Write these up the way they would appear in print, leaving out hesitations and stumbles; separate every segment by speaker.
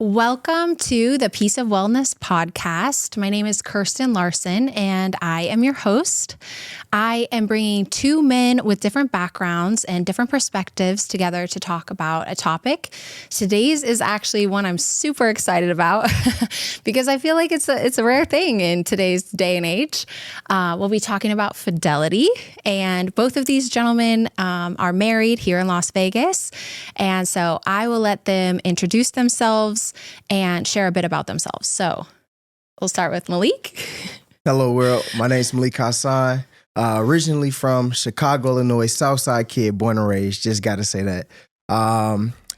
Speaker 1: Welcome to the Peace of Wellness podcast. My name is Kirsten Larsen, and I am your host. I am bringing two men with different backgrounds and different perspectives together to talk about a topic. Today's is actually one I'm super excited about because I feel like it's a rare thing in today's day and age. We'll be talking about fidelity, and both of these gentlemen are married here in Las Vegas, and so I will let them introduce themselves and share a bit about themselves. So we'll start with Malik.
Speaker 2: Hello, world. My name is Malik Hassan. Originally from Chicago, Illinois, Southside kid, born and raised. Just got to say that.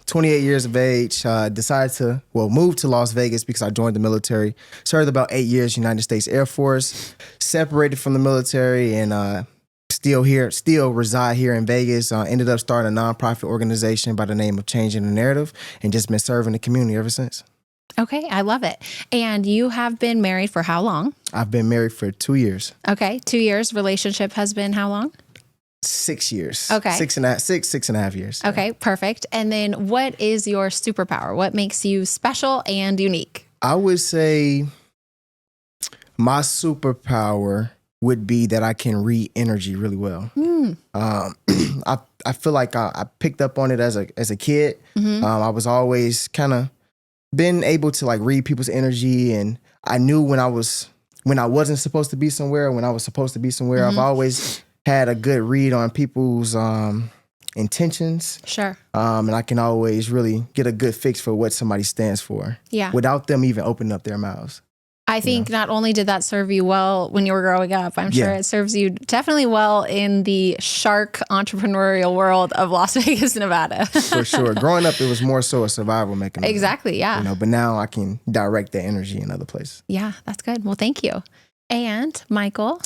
Speaker 2: 28 years of age. Decided to, move to Las Vegas because I joined the military. Served about 8 years, United States Air Force. Separated from the military and still reside here in Vegas. Ended up starting a nonprofit organization by the name of Changing the Narrative and just been serving the community ever since.
Speaker 1: Okay, I love it. And you have been married for how long?
Speaker 2: I've been married for 2 years.
Speaker 1: Okay, 2 years. Relationship has been how long?
Speaker 2: 6 years.
Speaker 1: Okay.
Speaker 2: Six and a half years.
Speaker 1: Okay, perfect. And then what is your superpower? What makes you special and unique?
Speaker 2: I would say my superpower would be that I can read energy really well. I feel like I picked up on it as a kid.
Speaker 1: Mm-hmm.
Speaker 2: I was always kind of been able to like read people's energy, and I knew when I wasn't supposed to be somewhere, when I was supposed to be somewhere.
Speaker 1: Mm-hmm.
Speaker 2: I've always had a good read on people's intentions.
Speaker 1: Sure.
Speaker 2: And I can always really get a good fix for what somebody stands for.
Speaker 1: Yeah.
Speaker 2: Without them even opening up their mouths.
Speaker 1: I think not only did that serve you well when you were growing up, I'm sure it serves you definitely well in the shark entrepreneurial world of Las Vegas, Nevada.
Speaker 2: For sure. Growing up, it was more so a survival mechanism.
Speaker 1: Exactly, yeah.
Speaker 2: But now I can direct the energy in other places.
Speaker 1: Yeah, that's good. Well, thank you. And Michael?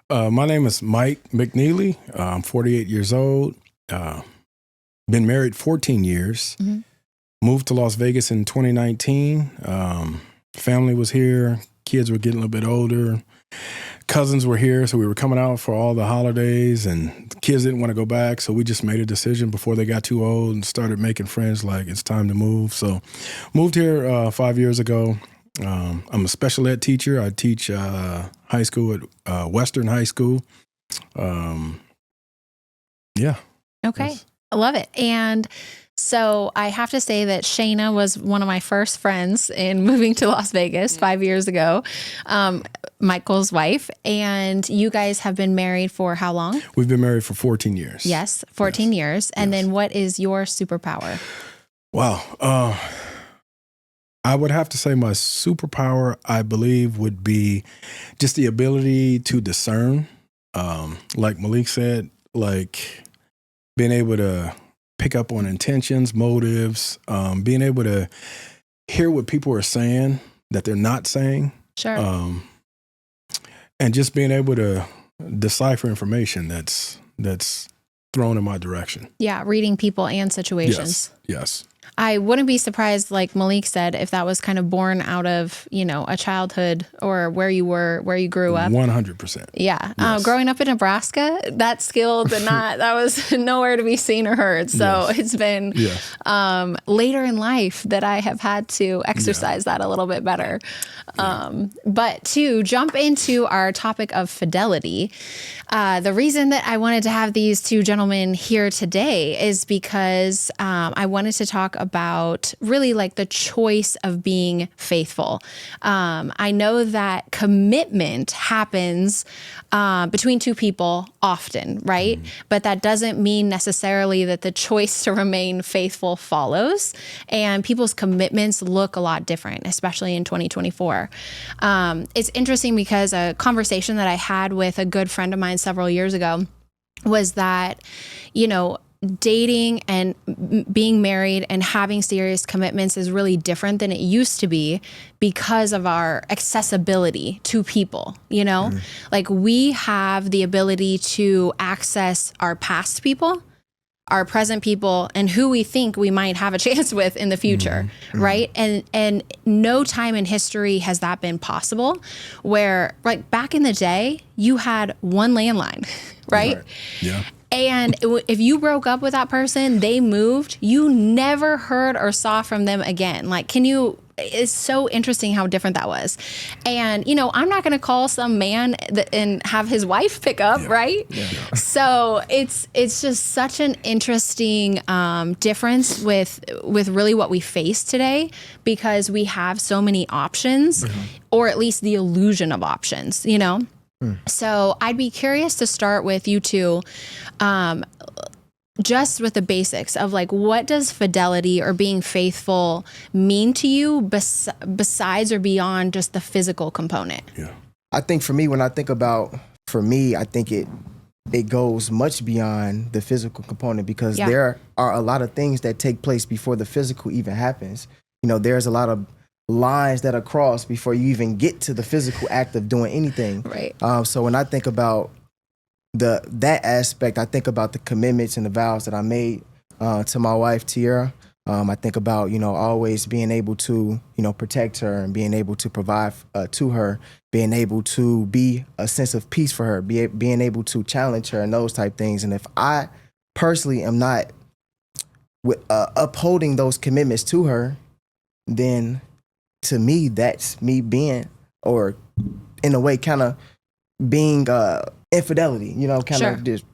Speaker 3: My name is Mike McNeely. I'm 48 years old. Been married 14 years.
Speaker 1: Mm-hmm.
Speaker 3: Moved to Las Vegas in 2019. Family was here. Kids were getting a little bit older. Cousins were here, so we were coming out for all the holidays, and the kids didn't want to go back, so we just made a decision before they got too old and started making friends like it's time to move. So moved here 5 years ago. I'm a special ed teacher. I teach high school at Western High School. Yeah.
Speaker 1: Okay.
Speaker 3: Yes.
Speaker 1: I love it. And so I have to say that Shayna was one of my first friends in moving to Las Vegas 5 years ago, Michael's wife. And you guys have been married for how long?
Speaker 3: We've been married for 14 years.
Speaker 1: Yes, 14 years. And then what is your superpower?
Speaker 3: Wow. I would have to say my superpower, I believe, would be just the ability to discern. Like Malik said, like being able to pick up on intentions, motives, being able to hear what people are saying that they're not saying.
Speaker 1: Sure.
Speaker 3: And just being able to decipher information that's thrown in my direction.
Speaker 1: Yeah, reading people and situations.
Speaker 3: Yes.
Speaker 1: I wouldn't be surprised, like Malik said, if that was kind of born out of, a childhood or where you grew up.
Speaker 3: 100%.
Speaker 1: Yeah.
Speaker 3: Yes.
Speaker 1: Growing up in Nebraska, that skill that was nowhere to be seen or heard. So It's been later in life that I have had to exercise that a little bit better. But to jump into our topic of fidelity, the reason that I wanted to have these two gentlemen here today is because I wanted to talk about really like the choice of being faithful. I know that commitment happens between two people often, right? But that doesn't mean necessarily that the choice to remain faithful follows. And people's commitments look a lot different, especially in 2024. It's interesting because a conversation that I had with a good friend of mine several years ago was that, dating and being married and having serious commitments is really different than it used to be because of our accessibility to people, Like we have the ability to access our past people, our present people, and who we think we might have a chance with in the future, right? And no time in history has that been possible, where like back in the day, you had one landline, right?
Speaker 3: Yeah.
Speaker 1: And if you broke up with that person, they moved, you never heard or saw from them again. Like, it's so interesting how different that was. And, I'm not going to call some man and have his wife pick up, right? Yeah. So it's just such an interesting difference with really what we face today, because we have so many options, or at least the illusion of options, So I'd be curious to start with you two, just with the basics of like, what does fidelity or being faithful mean to you besides or beyond just the physical component?
Speaker 2: Yeah. I think for me, when I think about, I think it goes much beyond the physical component, because there are a lot of things that take place before the physical even happens. There's a lot of lines that are crossed before you even get to the physical act of doing anything.
Speaker 1: Right.
Speaker 2: So when I think about that aspect, I think about the commitments and the vows that I made to my wife, Tiara. I think about, always being able to, protect her and being able to provide to her, being able to be a sense of peace for her, being able to challenge her and those type things. And if I personally am not upholding those commitments to her, then to me, that's me being, or in a way, kind of being infidelity, kind of just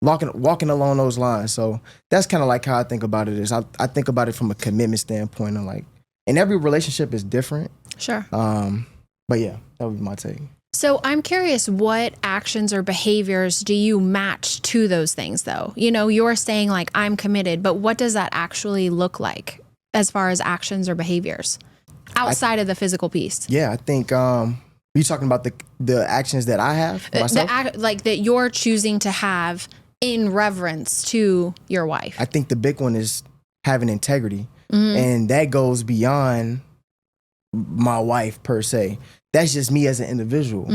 Speaker 2: walking along those lines. So that's kind of like how I think about it. I think about it from a commitment standpoint, and every relationship is different.
Speaker 1: Sure.
Speaker 2: But yeah, that would be my take.
Speaker 1: So I'm curious, what actions or behaviors do you match to those things, though? You're saying like, I'm committed, but what does that actually look like as far as actions or behaviors outside of the physical piece?
Speaker 2: Yeah, I think you're talking about the actions that I have myself?
Speaker 1: Like that you're choosing to have in reverence to your wife.
Speaker 2: I think the big one is having integrity. And that goes beyond my wife per se. That's just me as an individual,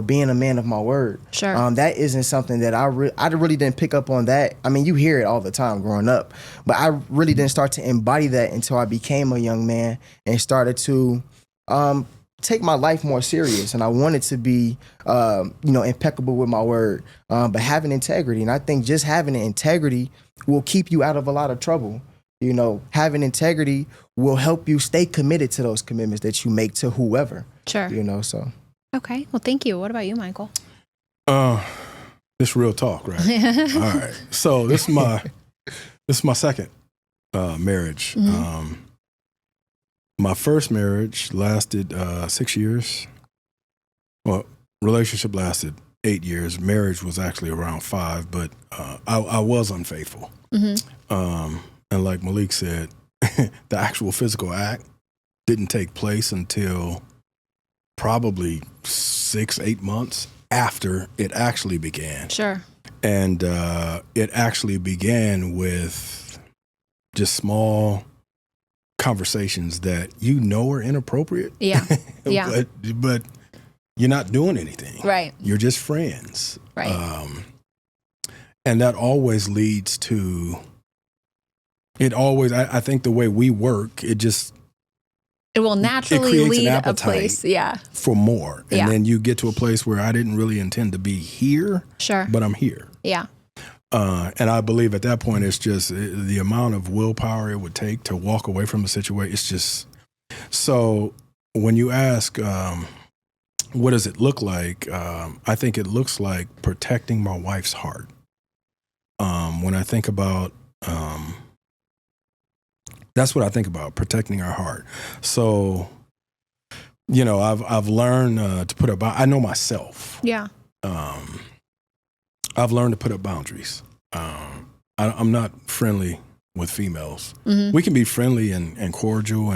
Speaker 2: being a man of my word.
Speaker 1: Sure.
Speaker 2: That isn't something that I really didn't pick up on that. I mean, you hear it all the time growing up, but I really didn't start to embody that until I became a young man and started to take my life more serious. And I wanted to be, impeccable with my word, but having integrity. And I think just having integrity will keep you out of a lot of trouble. Having integrity will help you stay committed to those commitments that you make to whoever.
Speaker 1: Sure.
Speaker 2: So.
Speaker 1: Okay. Well, thank you. What about you, Michael?
Speaker 3: This real talk, right? All right. So this is my second marriage. My first marriage lasted 6 years. Well, relationship lasted 8 years. Marriage was actually around 5, but I was unfaithful. And like Malik said, the actual physical act didn't take place until probably 6-8 months after it actually began.
Speaker 1: Sure.
Speaker 3: And it actually began with just small conversations that are inappropriate.
Speaker 1: Yeah. Yeah.
Speaker 3: but you're not doing anything.
Speaker 1: Right.
Speaker 3: You're just friends.
Speaker 1: Right.
Speaker 3: And that always leads to I think the way we work, it
Speaker 1: will naturally lead a place,
Speaker 3: for more. And then you get to a place where I didn't really intend to be here,
Speaker 1: sure,
Speaker 3: but I'm here.
Speaker 1: Yeah.
Speaker 3: And I believe at that point, it's just the amount of willpower it would take to walk away from the situation. It's just, so when you ask, what does it look like? I think it looks like protecting my wife's heart. When I think about, that's what I think about, protecting her heart. So, I've learned to put up, I know myself.
Speaker 1: Yeah.
Speaker 3: I've learned to put up boundaries. I'm not friendly with females. We can be friendly and cordial,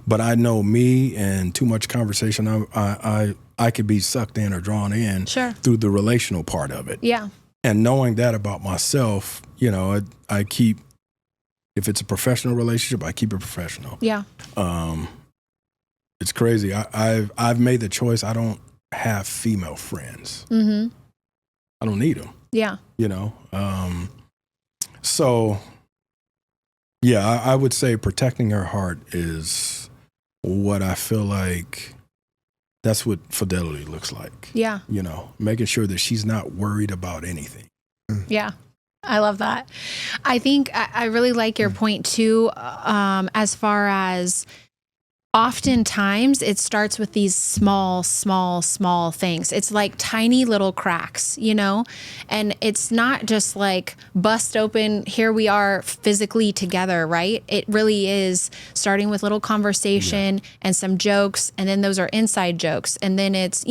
Speaker 3: but I know me and too much conversation, I could be sucked in or drawn in through the relational part of it.
Speaker 1: Yeah.
Speaker 3: And knowing that about myself, I keep, if it's a professional relationship, I keep it professional.
Speaker 1: Yeah.
Speaker 3: It's crazy. I've made the choice. I don't have female friends. I don't need them.
Speaker 1: Yeah.
Speaker 3: So, yeah, I would say protecting her heart is what I feel like that's what fidelity looks like.
Speaker 1: Yeah.
Speaker 3: Making sure that she's not worried about anything.
Speaker 1: Yeah. I love that. I think I really like your point too, as far as oftentimes it starts with these small things. It's like tiny little cracks, and it's not just like bust open, here we are physically together, right? It really is starting with little conversation and some jokes, and then those are inside jokes. And then it's,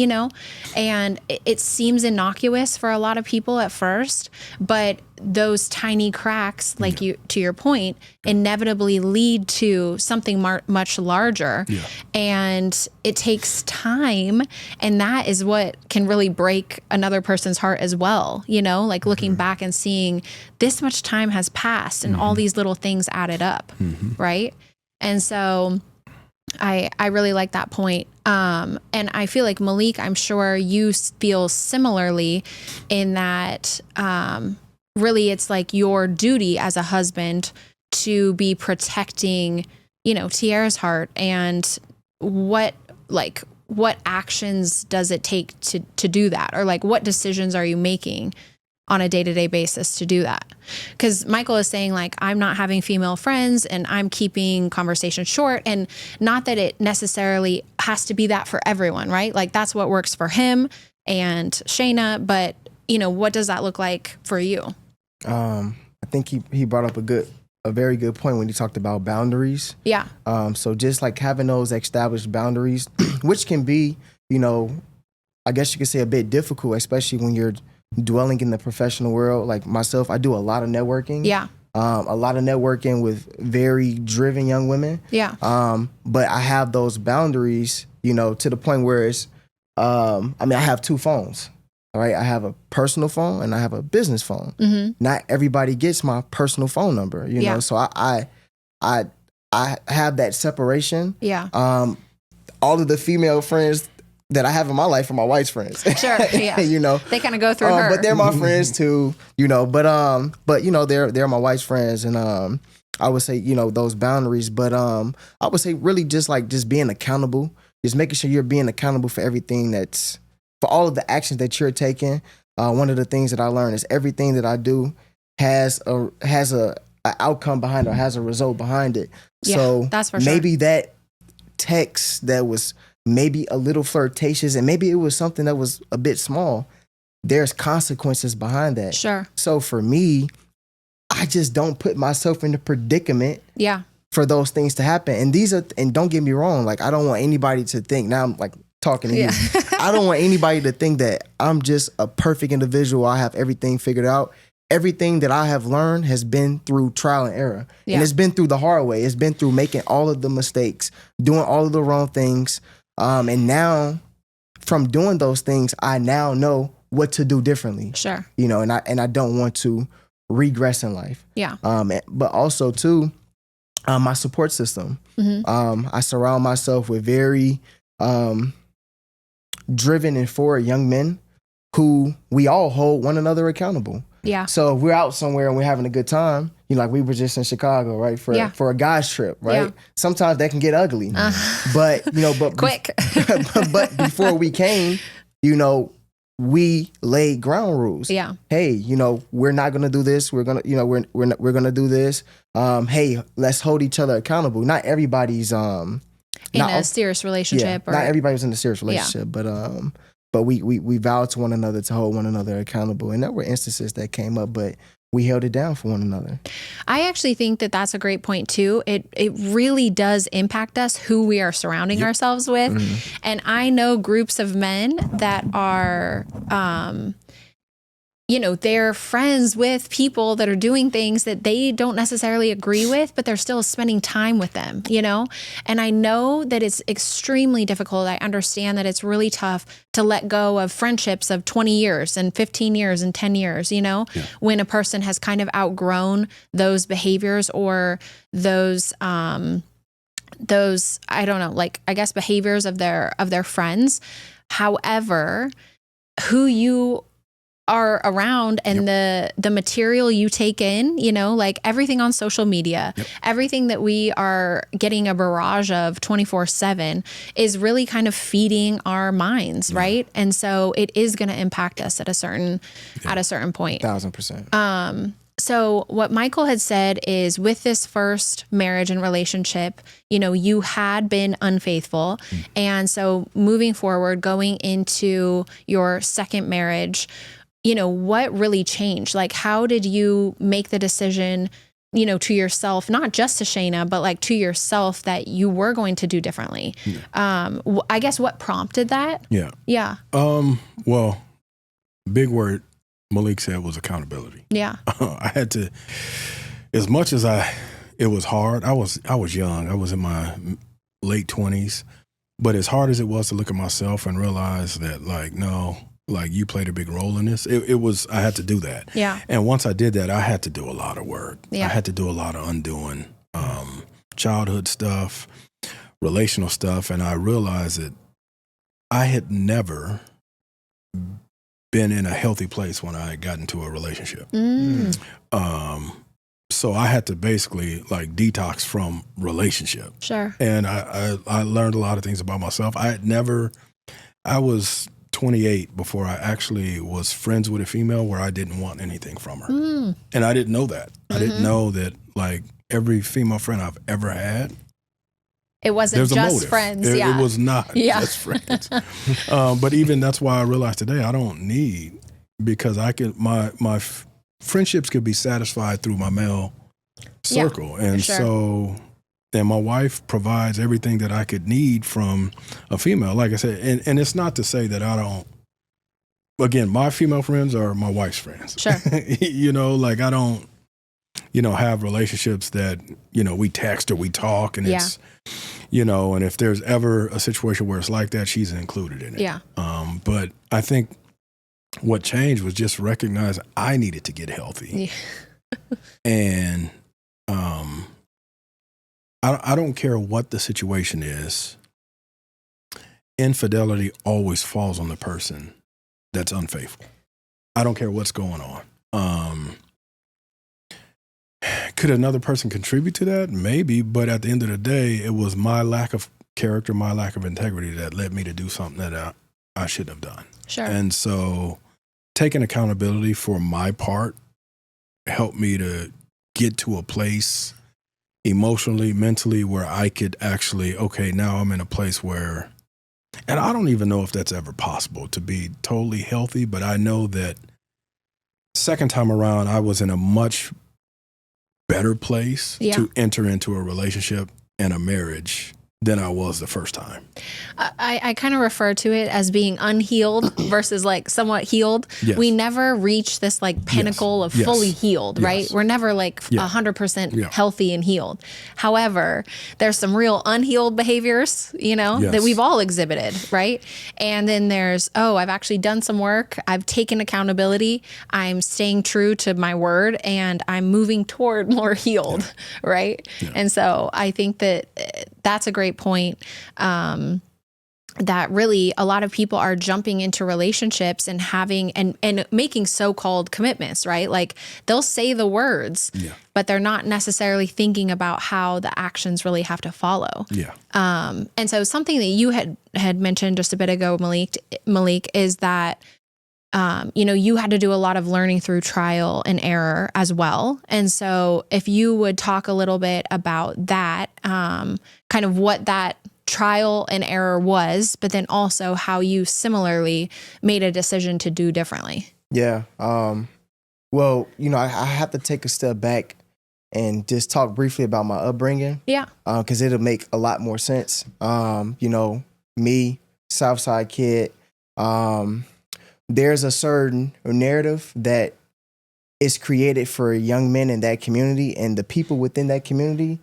Speaker 1: and it seems innocuous for a lot of people at first, but those tiny cracks, like to your point, inevitably lead to something much larger. Yeah. And it takes time. And that is what can really break another person's heart as well. Like looking back and seeing this much time has passed and all these little things added up. Right. And so I really like that point. And I feel like, Malik, I'm sure you feel similarly in that, really, it's like your duty as a husband to be protecting, Tiara's heart, and what actions does it take to do that? Or like, what decisions are you making on a day-to-day basis to do that? Because Michael is saying, like, I'm not having female friends and I'm keeping conversation short, and not that it necessarily has to be that for everyone, right? Like, that's what works for him and Shayna, but what does that look like for you?
Speaker 2: I think he brought up a very good point when he talked about boundaries. Yeah. So just like having those established boundaries, which can be, I guess you could say a bit difficult, especially when you're dwelling in the professional world. Like myself, I do a lot of networking. Yeah. A lot of networking with very driven young women. Yeah. But I have those boundaries, to the point where it's, I have two phones. All right, I have a personal phone and I have a business phone. Not everybody gets my personal phone number, so I have that separation. Yeah. All of the female friends that I have in my life are my wife's friends. Sure. Yeah.
Speaker 1: They kind of go through her,
Speaker 2: but they're my friends too. But they're my wife's friends, and I would say those boundaries. But I would say really just being accountable, just making sure you're being accountable for everything for all of the actions that you're taking. One of the things that I learned is everything that I do has a outcome behind it, or has a result behind it. Yeah, so that's for sure. Maybe that text that was maybe a little flirtatious, and maybe it was something that was a bit small, there's consequences behind that. Sure. So for me, I just don't put myself in the predicament. Yeah. For those things to happen. And don't get me wrong, like, I don't want anybody to think, now I'm like talking to you, I don't want anybody to think that I'm just a perfect individual. I have everything figured out. Everything that I have learned has been through trial and error. Yeah. And it's been through the hard way. It's been through making all of the mistakes, doing all of the wrong things. And now from doing those things, I now know what to do differently. Sure. And I don't want to regress in life. Yeah. But also too, my support system. I surround myself with very driven and forward young men who we all hold one another accountable. Yeah. So if we're out somewhere and we're having a good time, like we were just in Chicago, right? For a guy's trip, right? Yeah. Sometimes that can get ugly. But quick. But before we came, we laid ground rules. Yeah. Hey, we're not gonna do this. We're gonna, we're gonna do this. Hey, let's hold each other accountable. Not everybody's in
Speaker 1: a serious relationship.
Speaker 2: Yeah, not everybody's in a serious relationship, but we vowed to one another to hold one another accountable. And there were instances that came up, but we held it down for one another. I
Speaker 1: actually think that that's a great point too. It really does impact us who we are surrounding ourselves with. Mm-hmm. And I know groups of men that are, they're friends with people that are doing things that they don't necessarily agree with, but they're still spending time with them, And I know that it's extremely difficult. I understand that it's really tough to let go of friendships of 20 years and 15 years and 10 years, when a person has kind of outgrown those behaviors or those, I don't know, like, I guess behaviors of their friends. However, who you are around and the material you take in, like everything on social media, everything that we are getting a barrage of 24/7 is really kind of feeding our minds. Right. And so it is going to impact us at a certain point.
Speaker 2: 1,000%.
Speaker 1: So what Michael had said is with this first marriage and relationship, you had been unfaithful. And so moving forward, going into your second marriage, what really changed? Like, how did you make the decision, to yourself, not just to Shayna, but like to yourself that you were going to do differently? I guess what prompted that? Yeah.
Speaker 3: Well, big word Malik said was accountability.
Speaker 1: Yeah.
Speaker 3: I had to, as much as it was hard. I was young. I was in my late 20s, but as hard as it was to look at myself and realize that no, you played a big role in this. I had to do that.
Speaker 1: Yeah.
Speaker 3: And once I did that, I had to do a lot of work.
Speaker 1: Yeah.
Speaker 3: I had to do a lot of undoing, childhood stuff, relational stuff. And I realized that I had never been in a healthy place when I got into a relationship. So I had to basically detox from relationship.
Speaker 1: Sure.
Speaker 3: And I learned a lot of things about myself. I was 28 before I actually was friends with a female where I didn't want anything from her. And I didn't know that. I didn't know that every female friend I've ever had,
Speaker 1: it wasn't just friends.
Speaker 3: It was not just friends. But even that's why I realized today I don't need, because my friendships could be satisfied through my male circle. And so, and my wife provides everything that I could need from a female. Like I said, and it's not to say that I don't, again, my female friends are my wife's friends.
Speaker 1: Sure.
Speaker 3: I don't, have relationships that, we text or we talk and it's, and if there's ever a situation where it's like that, she's included in it.
Speaker 1: Yeah.
Speaker 3: But I think what changed was just recognize I needed to get healthy. Yeah. And I don't care what the situation is. Infidelity always falls on the person that's unfaithful. I don't care what's going on. Could another person contribute to that? Maybe, but at the end of the day, it was my lack of character, my lack of integrity that led me to do something that I shouldn't have done.
Speaker 1: Sure.
Speaker 3: And so taking accountability for my part helped me to get to a place emotionally, mentally, where I could actually, okay, now I'm in a place where, and I don't even know if that's ever possible to be totally healthy, but I know that second time around, I was in a much better place to enter into a relationship and a marriage than I was the first time.
Speaker 1: I kind of refer to it as being unhealed versus somewhat healed.
Speaker 3: Yes.
Speaker 1: We never reach this pinnacle of fully healed, right? We're never 100% healthy and healed. However, there's some real unhealed behaviors, that we've all exhibited, right? And then there's, I've actually done some work. I've taken accountability. I'm staying true to my word and I'm moving toward more healed, right? Yeah. And so I think that that's a great point. That really a lot of people are jumping into relationships and having and making so-called commitments, right? They'll say the words, but they're not necessarily thinking about how the actions really have to follow.
Speaker 3: Yeah.
Speaker 1: And so something that you had mentioned just a bit ago, Malik, is that you had to do a lot of learning through trial and error as well. And so if you would talk a little bit about that, kind of what that trial and error was, but then also how you similarly made a decision to do differently.
Speaker 2: Yeah. Well, I have to take a step back and just talk briefly about my upbringing.
Speaker 1: Yeah.
Speaker 2: Because it'll make a lot more sense. Me, Southside kid, there's a certain narrative that is created for young men in that community, and the people within that community,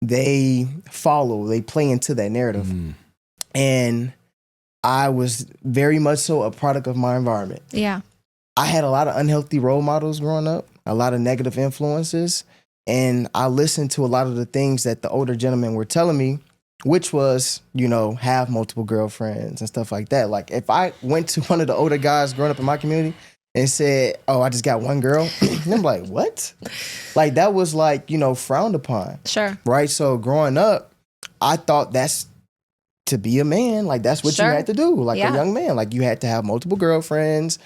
Speaker 2: they play into that narrative. And I was very much so a product of my environment.
Speaker 1: Yeah.
Speaker 2: I had a lot of unhealthy role models growing up, a lot of negative influences, and I listened to a lot of the things that the older gentlemen were telling me, which was, have multiple girlfriends and stuff like that. If I went to one of the older guys growing up in my community and said, I just got one girl, and I'm like, what? That was frowned upon.
Speaker 1: Sure.
Speaker 2: Right? So growing up, I thought that's to be a man. That's what you had to do. A young man. You had to have multiple girlfriends.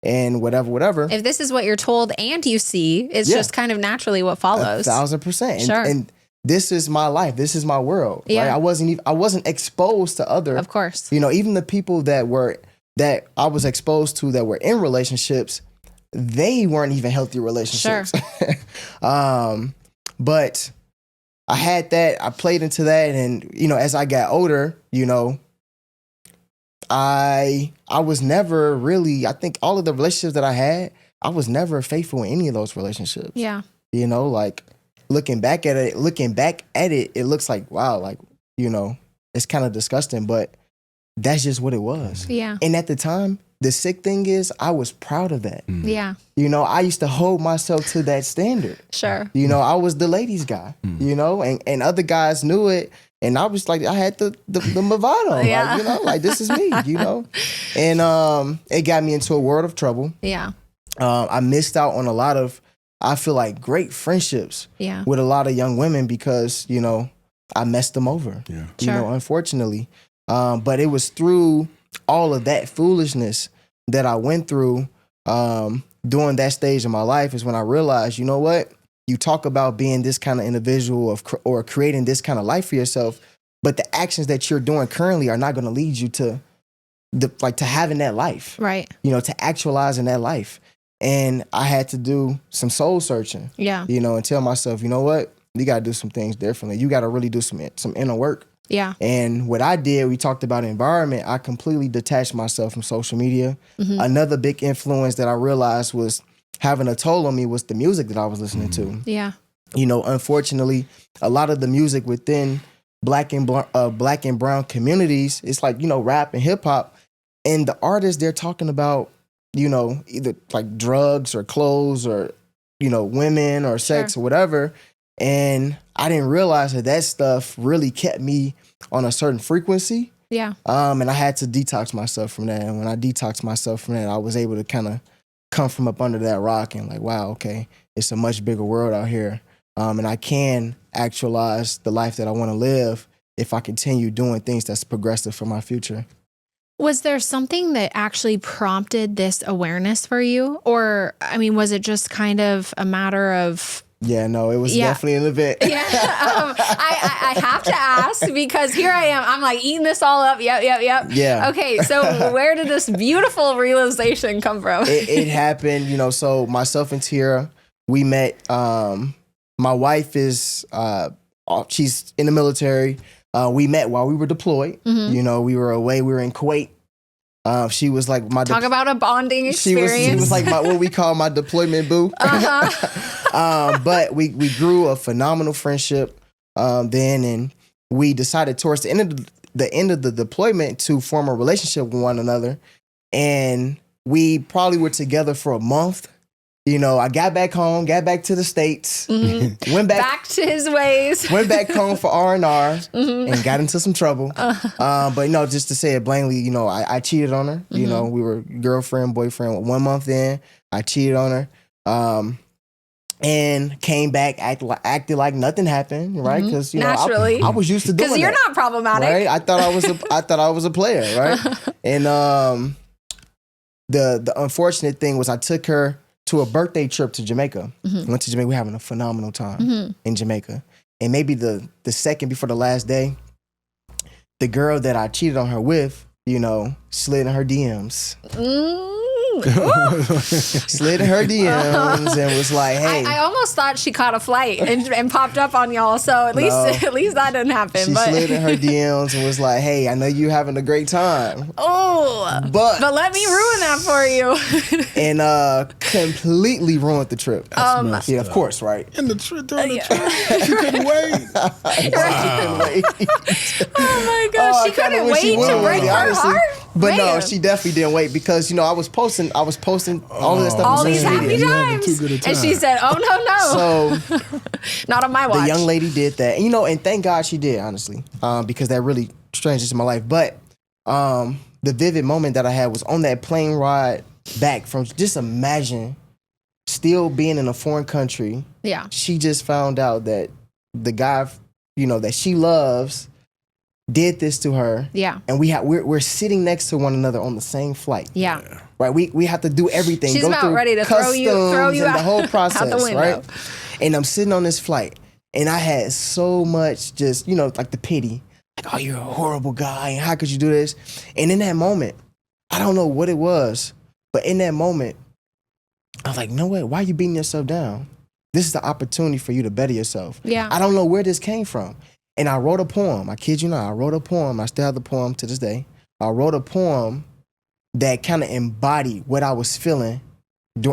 Speaker 2: and whatever.
Speaker 1: If this is what you're told and you see, it's just kind of naturally what follows.
Speaker 2: 1,000%.
Speaker 1: Sure.
Speaker 2: And this is my life. This is my world.
Speaker 1: Yeah.
Speaker 2: Right? I wasn't exposed to other.
Speaker 1: Of course.
Speaker 2: Even the people that I was exposed to that were in relationships, they weren't even healthy relationships.
Speaker 1: Sure.
Speaker 2: But I had that. I played into that, and as I got older, I was never really. I think all of the relationships that I had, I was never faithful in any of those relationships.
Speaker 1: Yeah.
Speaker 2: Like looking back at it, it looks like wow, like it's kind of disgusting, but that's just what it was.
Speaker 1: Yeah.
Speaker 2: And at the time, the sick thing is, I was proud of that.
Speaker 1: Yeah.
Speaker 2: I used to hold myself to that standard.
Speaker 1: Sure.
Speaker 2: I was the ladies guy, and other guys knew it. And I was like, I had the Movado,
Speaker 1: Yeah.
Speaker 2: like this is me, And it got me into a world of trouble.
Speaker 1: Yeah.
Speaker 2: I missed out on a lot of, I feel like, great friendships with a lot of young women because, I messed them over,
Speaker 1: Sure.
Speaker 2: Unfortunately. But it was through all of that foolishness that I went through during that stage of my life is when I realized, you know what? You talk about being this kind of individual or creating this kind of life for yourself, but the actions that you're doing currently are not going to lead you to to having that life.
Speaker 1: Right.
Speaker 2: To actualizing that life. And I had to do some soul searching.
Speaker 1: Yeah.
Speaker 2: And tell myself, you know what? You got to do some things differently. You got to really do some inner work.
Speaker 1: Yeah.
Speaker 2: And what I did, we talked about environment. I completely detached myself from social media. Mm-hmm. Another big influence that I realized was having a toll on me was the music that I was listening to.
Speaker 1: Yeah.
Speaker 2: Unfortunately, a lot of the music within black and brown communities, it's like, rap and hip hop. And the artists, they're talking about, either like drugs or clothes or, women or sex or whatever. And I didn't realize that stuff really kept me on a certain frequency.
Speaker 1: Yeah.
Speaker 2: And I had to detox myself from that. And when I detoxed myself from that, I was able to kind of come from up under that rock and like, wow, okay, it's a much bigger world out here. And I can actualize the life that I want to live if I continue doing things that's progressive for my future.
Speaker 1: Was there something that actually prompted this awareness for you? Or, was it just kind of a matter of...
Speaker 2: Yeah, no, it was definitely an event.
Speaker 1: Yeah, I have to ask because here I am. I'm like eating this all up. Yep.
Speaker 2: Yeah.
Speaker 1: Okay, so where did this beautiful realization come from?
Speaker 2: It happened, so myself and Tira, we met. My wife is, she's in the military. We met while we were deployed. Mm-hmm. We were away. We were in Kuwait. She was like my
Speaker 1: talk about a bonding experience.
Speaker 2: She was like what we call my deployment boo. But we grew a phenomenal friendship then, and we decided towards the end of the deployment to form a relationship with one another. And we probably were together for a month. I got back home, got back to the States, went back
Speaker 1: to his ways,
Speaker 2: went back home for R&R and got into some trouble. But just to say it plainly, I cheated on her.
Speaker 1: Mm-hmm.
Speaker 2: We were girlfriend, boyfriend. 1 month in, I cheated on her. And came back, acted like nothing happened, right? Because
Speaker 1: naturally,
Speaker 2: I was used to doing that.
Speaker 1: Because you're not problematic,
Speaker 2: right? I thought I was a player, right? And the unfortunate thing was I took her to a birthday trip to Jamaica. Mm-hmm. Went to Jamaica. We were having a phenomenal time in Jamaica. And maybe the second before the last day, the girl that I cheated on her with, slid in her DMs. Slid in her DMs and was like, "Hey."
Speaker 1: I almost thought she caught a flight and popped up on y'all. So at least that didn't happen.
Speaker 2: She slid in her DMs and was like, "Hey, I know you having a great time. But
Speaker 1: let me ruin that for you."
Speaker 2: And completely ruined the trip. Yeah, of course, right.
Speaker 3: In the trip, during the trip, she couldn't wait.
Speaker 1: Right. Oh my gosh, she couldn't wait to break her heart.
Speaker 2: But no, she definitely didn't wait because I was posting all of this stuff.
Speaker 1: All these happy times, and she said, "Oh no,
Speaker 2: so
Speaker 1: not on my watch."
Speaker 2: The young lady did that, and and thank God she did, honestly, because that really changed into my life. But the vivid moment that I had was on that plane ride back from. Just imagine still being in a foreign country.
Speaker 1: Yeah,
Speaker 2: she just found out that the guy, that she loves, did this to her.
Speaker 1: Yeah.
Speaker 2: And we're sitting next to one another on the same flight.
Speaker 1: Yeah.
Speaker 2: Right. We have to do everything.
Speaker 1: She's
Speaker 2: go
Speaker 1: about
Speaker 2: through
Speaker 1: ready to throw you
Speaker 2: and
Speaker 1: out,
Speaker 2: the whole process.
Speaker 1: out the window.
Speaker 2: Right. And I'm sitting on this flight, and I had so much just, like the pity. Like, oh, you're a horrible guy. And how could you do this? And in that moment, I don't know what it was, but in that moment, I was like, no way, why are you beating yourself down? This is the opportunity for you to better yourself.
Speaker 1: Yeah.
Speaker 2: I don't know where this came from. And I wrote a poem. I kid you not. I wrote a poem. I still have the poem to this day. I wrote a poem that kind of embodied what I was feeling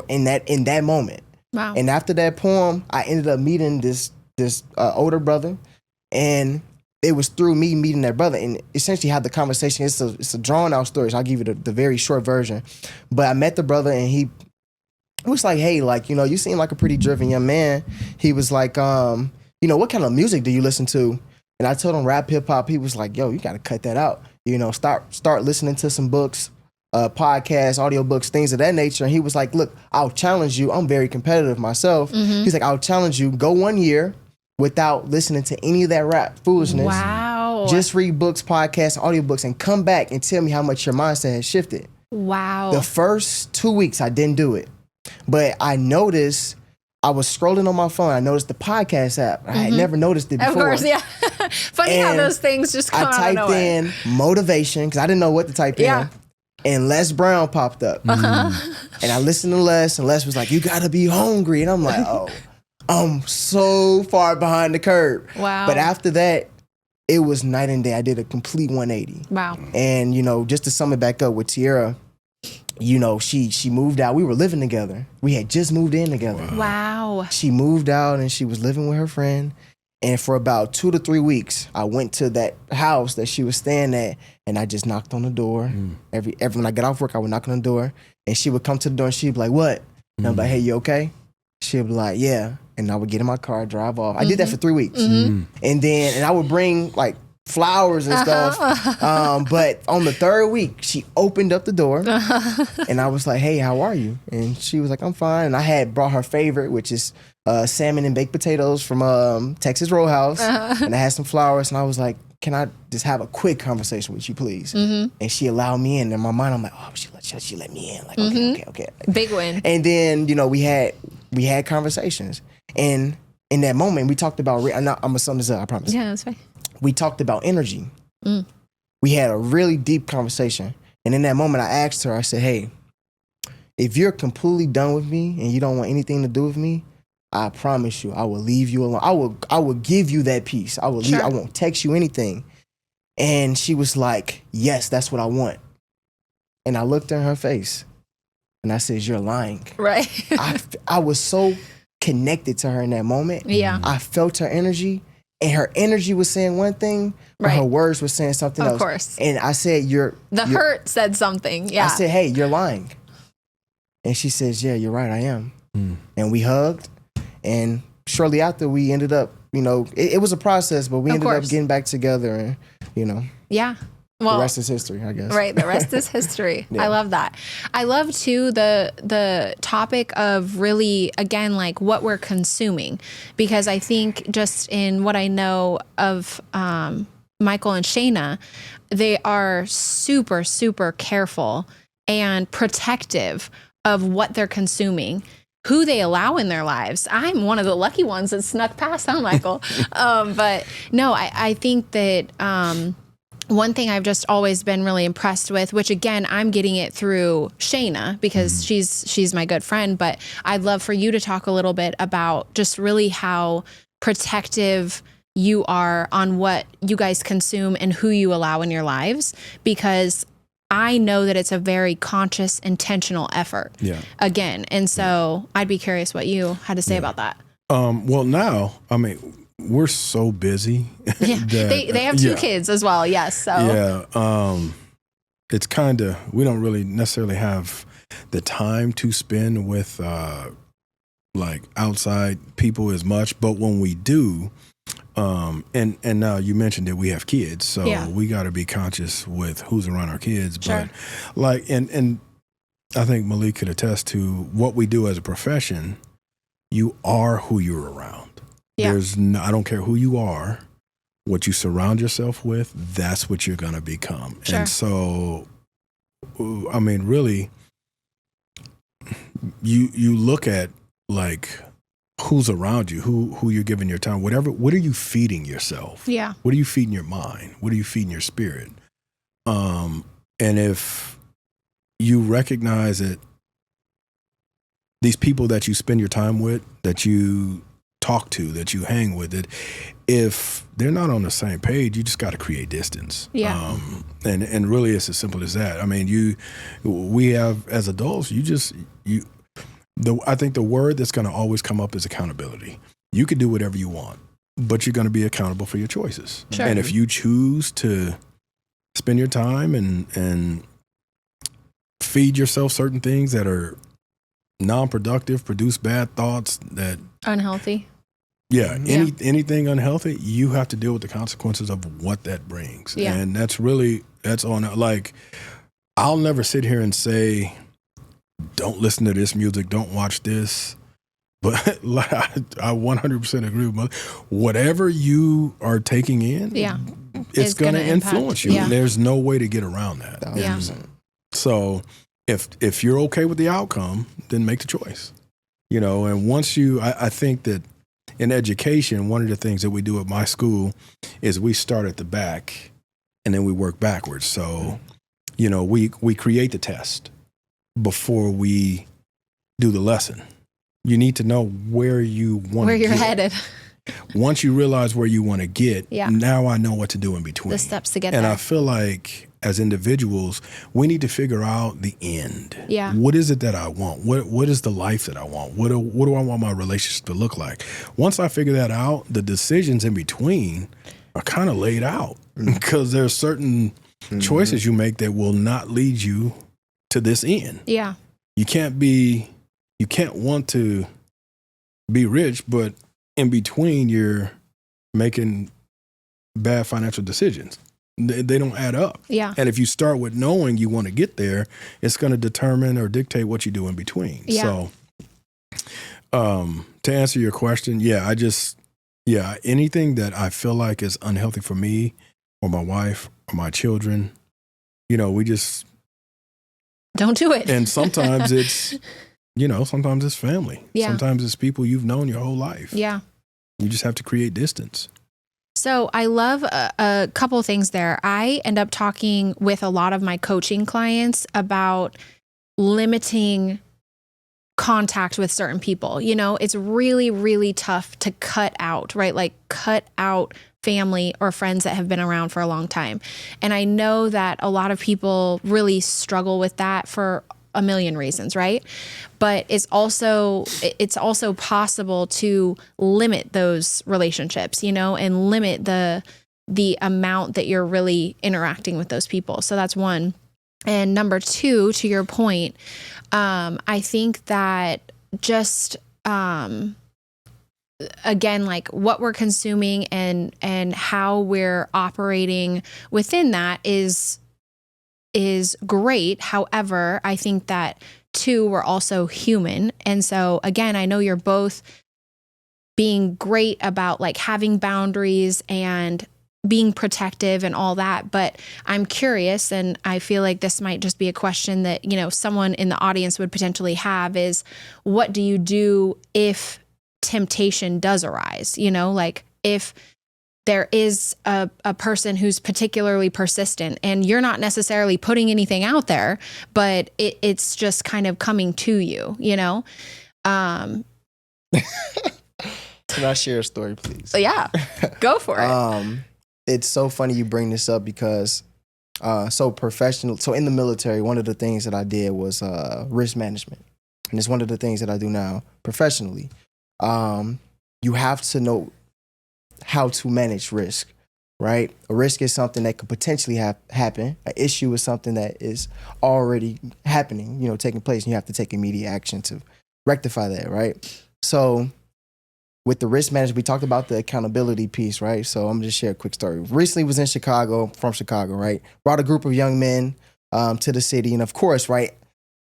Speaker 2: in that moment.
Speaker 1: Wow.
Speaker 2: And after that poem, I ended up meeting this older brother, and it was through me meeting that brother and essentially had the conversation. It's a drawn out story, so I'll give you the very short version. But I met the brother, and he was like, hey, like, you seem like a pretty driven young man. He was like, what kind of music do you listen to? And I told him rap, hip hop. He was like, yo, you got to cut that out. Start listening to some books, podcasts, audiobooks, things of that nature. And he was like, look, I'll challenge you. I'm very competitive myself. Mm-hmm. He's like, I'll challenge you. Go 1 year without listening to any of that rap foolishness.
Speaker 1: Wow.
Speaker 2: Just read books, podcasts, audiobooks, and come back and tell me how much your mindset has shifted.
Speaker 1: Wow.
Speaker 2: The first 2 weeks, I didn't do it. But I noticed, I was scrolling on my phone. I noticed the podcast app. I had never noticed it before.
Speaker 1: Of course, yeah. Funny how those things just come out of nowhere.
Speaker 2: I typed in motivation because I didn't know what to type in. And Les Brown popped up. And I listened to Les, and Les was like, you got to be hungry. And I'm like, oh, I'm so far behind the curve.
Speaker 1: Wow.
Speaker 2: But after that, it was night and day. I did a complete 180.
Speaker 1: Wow.
Speaker 2: And, just to sum it back up with Tierra, she moved out. We were living together. We had just moved in together.
Speaker 1: Wow.
Speaker 2: She moved out, and she was living with her friend. And for about 2 to 3 weeks, I went to that house that she was staying at, and I just knocked on the door. Every when I got off work, I would knock on the door, and she would come to the door, and she'd be like, what? And I'm like, hey, you okay? She'd be like, yeah. And I would get in my car, drive off. I did that for 3 weeks. And I would bring like flowers and stuff. But on the third week, she opened up the door, and I was like, hey, how are you? And she was like, I'm fine. And I had brought her favorite, which is salmon and baked potatoes from Texas Roadhouse. And I had some flowers, and I was like, can I just have a quick conversation with you, please? And she allowed me in. In my mind, I'm like, oh, she let me in. Like, okay.
Speaker 1: Big win.
Speaker 2: And then, we had conversations. And in that moment, we talked about, I'm going to sum this up, I promise.
Speaker 1: Yeah, that's fine.
Speaker 2: We talked about energy. We had a really deep conversation. And in that moment, I asked her, I said, hey, if you're completely done with me and you don't want anything to do with me, I promise you, I will leave you alone. I will give you that peace. I will leave. I won't text you anything. And she was like, yes, that's what I want. And I looked in her face and I said, you're lying.
Speaker 1: Right.
Speaker 2: I was so connected to her in that moment.
Speaker 1: Yeah.
Speaker 2: I felt her energy, and her energy was saying one thing, but her words were saying something else.
Speaker 1: Of course.
Speaker 2: And I said,
Speaker 1: The hurt said something. Yeah.
Speaker 2: I said, hey, you're lying. And she says, yeah, you're right, I am. And we hugged. And shortly after, we ended up, it was a process, but we ended up getting back together, and,
Speaker 1: Yeah. Well,
Speaker 2: the rest is history, I guess.
Speaker 1: Right. The rest is history. I love that. I love, too, the topic of really, again, like what we're consuming, because I think just in what I know of Michael and Shayna, they are super, super careful and protective of what they're consuming, who they allow in their lives. I'm one of the lucky ones that snuck past, huh, Michael? But no, I think that one thing I've just always been really impressed with, which again, I'm getting it through Shayna because she's my good friend, but I'd love for you to talk a little bit about just really how protective you are on what you guys consume and who you allow in your lives, because I know that it's a very conscious, intentional effort. Yeah. Again. And so I'd be curious what you had to say about that.
Speaker 3: Well, now, I mean, we're so busy.
Speaker 1: Yeah. They have two kids as well. Yes. So
Speaker 3: it's we don't really necessarily have the time to spend with like outside people as much, but when we do, and now you mentioned that we have kids, so we got to be conscious with who's around our kids. But like, and I think Malik could attest to what we do as a profession. You are who you're around. Yeah. I don't care who you are. what you surround yourself with, that's what you're going to become.
Speaker 1: Sure.
Speaker 3: And so, I mean, really, you look at like who's around you, who you're giving your time, whatever. What are you feeding yourself?
Speaker 1: Yeah.
Speaker 3: What are you feeding your mind? What are you feeding your spirit? And if you recognize that these people that you spend your time with, that you talk to, that you hang with, it, if they're not on the same page, you just got to create distance.
Speaker 1: Yeah.
Speaker 3: And really, it's as simple as that. I mean, we have as adults, I think the word that's going to always come up is accountability. You can do whatever you want, but you're going to be accountable for your choices.
Speaker 1: Sure.
Speaker 3: And if you choose to spend your time and feed yourself certain things that are non-productive, produce bad thoughts, that
Speaker 1: unhealthy.
Speaker 3: Yeah, anything unhealthy, you have to deal with the consequences of what that brings.
Speaker 1: Yeah.
Speaker 3: And that's on, like, I'll never sit here and say, don't listen to this music, don't watch this. But like, I 100% agree with Malik. Whatever you are taking in, it's going to influence you.
Speaker 1: Yeah.
Speaker 3: There's no way to get around that.
Speaker 1: Yeah.
Speaker 3: So if you're okay with the outcome, then make the choice. And once I think that in education, one of the things that we do at my school is we start at the back and then we work backwards. So, we create the test before we do the lesson. You need to know where you want to get.
Speaker 1: Where you're headed.
Speaker 3: Once you realize where you want to get, now I know what to do in between.
Speaker 1: The steps to get
Speaker 3: there. And I
Speaker 1: there.
Speaker 3: feel like as individuals, we need to figure out the end.
Speaker 1: Yeah.
Speaker 3: What is it that I want? What is the life that I want? What do I want my relationship to look like? Once I figure that out, the decisions in between are kind of laid out because there are certain choices you make that will not lead you to this end.
Speaker 1: Yeah.
Speaker 3: You can't want to be rich, but in between you're making bad financial decisions. They don't add up.
Speaker 1: Yeah.
Speaker 3: And if you start with knowing you want to get there, it's going to determine or dictate what you do in between.
Speaker 1: Yeah.
Speaker 3: So to answer your question, anything that I feel like is unhealthy for me or my wife or my children, we just
Speaker 1: don't do it.
Speaker 3: And sometimes it's sometimes it's family.
Speaker 1: Yeah.
Speaker 3: Sometimes it's people you've known your whole life.
Speaker 1: Yeah.
Speaker 3: You just have to create distance.
Speaker 1: So I love a couple of things there. I end up talking with a lot of my coaching clients about limiting contact with certain people. It's really, really tough to cut out, right? Like cut out family or friends that have been around for a long time. And I know that a lot of people really struggle with that for a million reasons, right? But it's also possible to limit those relationships, and limit the amount that you're really interacting with those people. So that's one. And number two, to your point, I think that just again, like what we're consuming and how we're operating within that is great. However, I think that too, we're also human. And so again, I know you're both being great about like having boundaries and being protective and all that. But I'm curious, and I feel like this might just be a question that, someone in the audience would potentially have is, what do you do if temptation does arise? Like if there is a person who's particularly persistent and you're not necessarily putting anything out there, but it's just kind of coming to you,
Speaker 2: Can I share a story, please?
Speaker 1: Yeah, go for it.
Speaker 2: It's so funny you bring this up because so in the military, one of the things that I did was risk management. And it's one of the things that I do now professionally. You have to know how to manage risk, right? A risk is something that could potentially happen. An issue is something that is already happening, taking place, and you have to take immediate action to rectify that, right? So with the risk management, we talked about the accountability piece, right? So I'm going to share a quick story. Recently was from Chicago, right? Brought a group of young men to the city. And of course, right,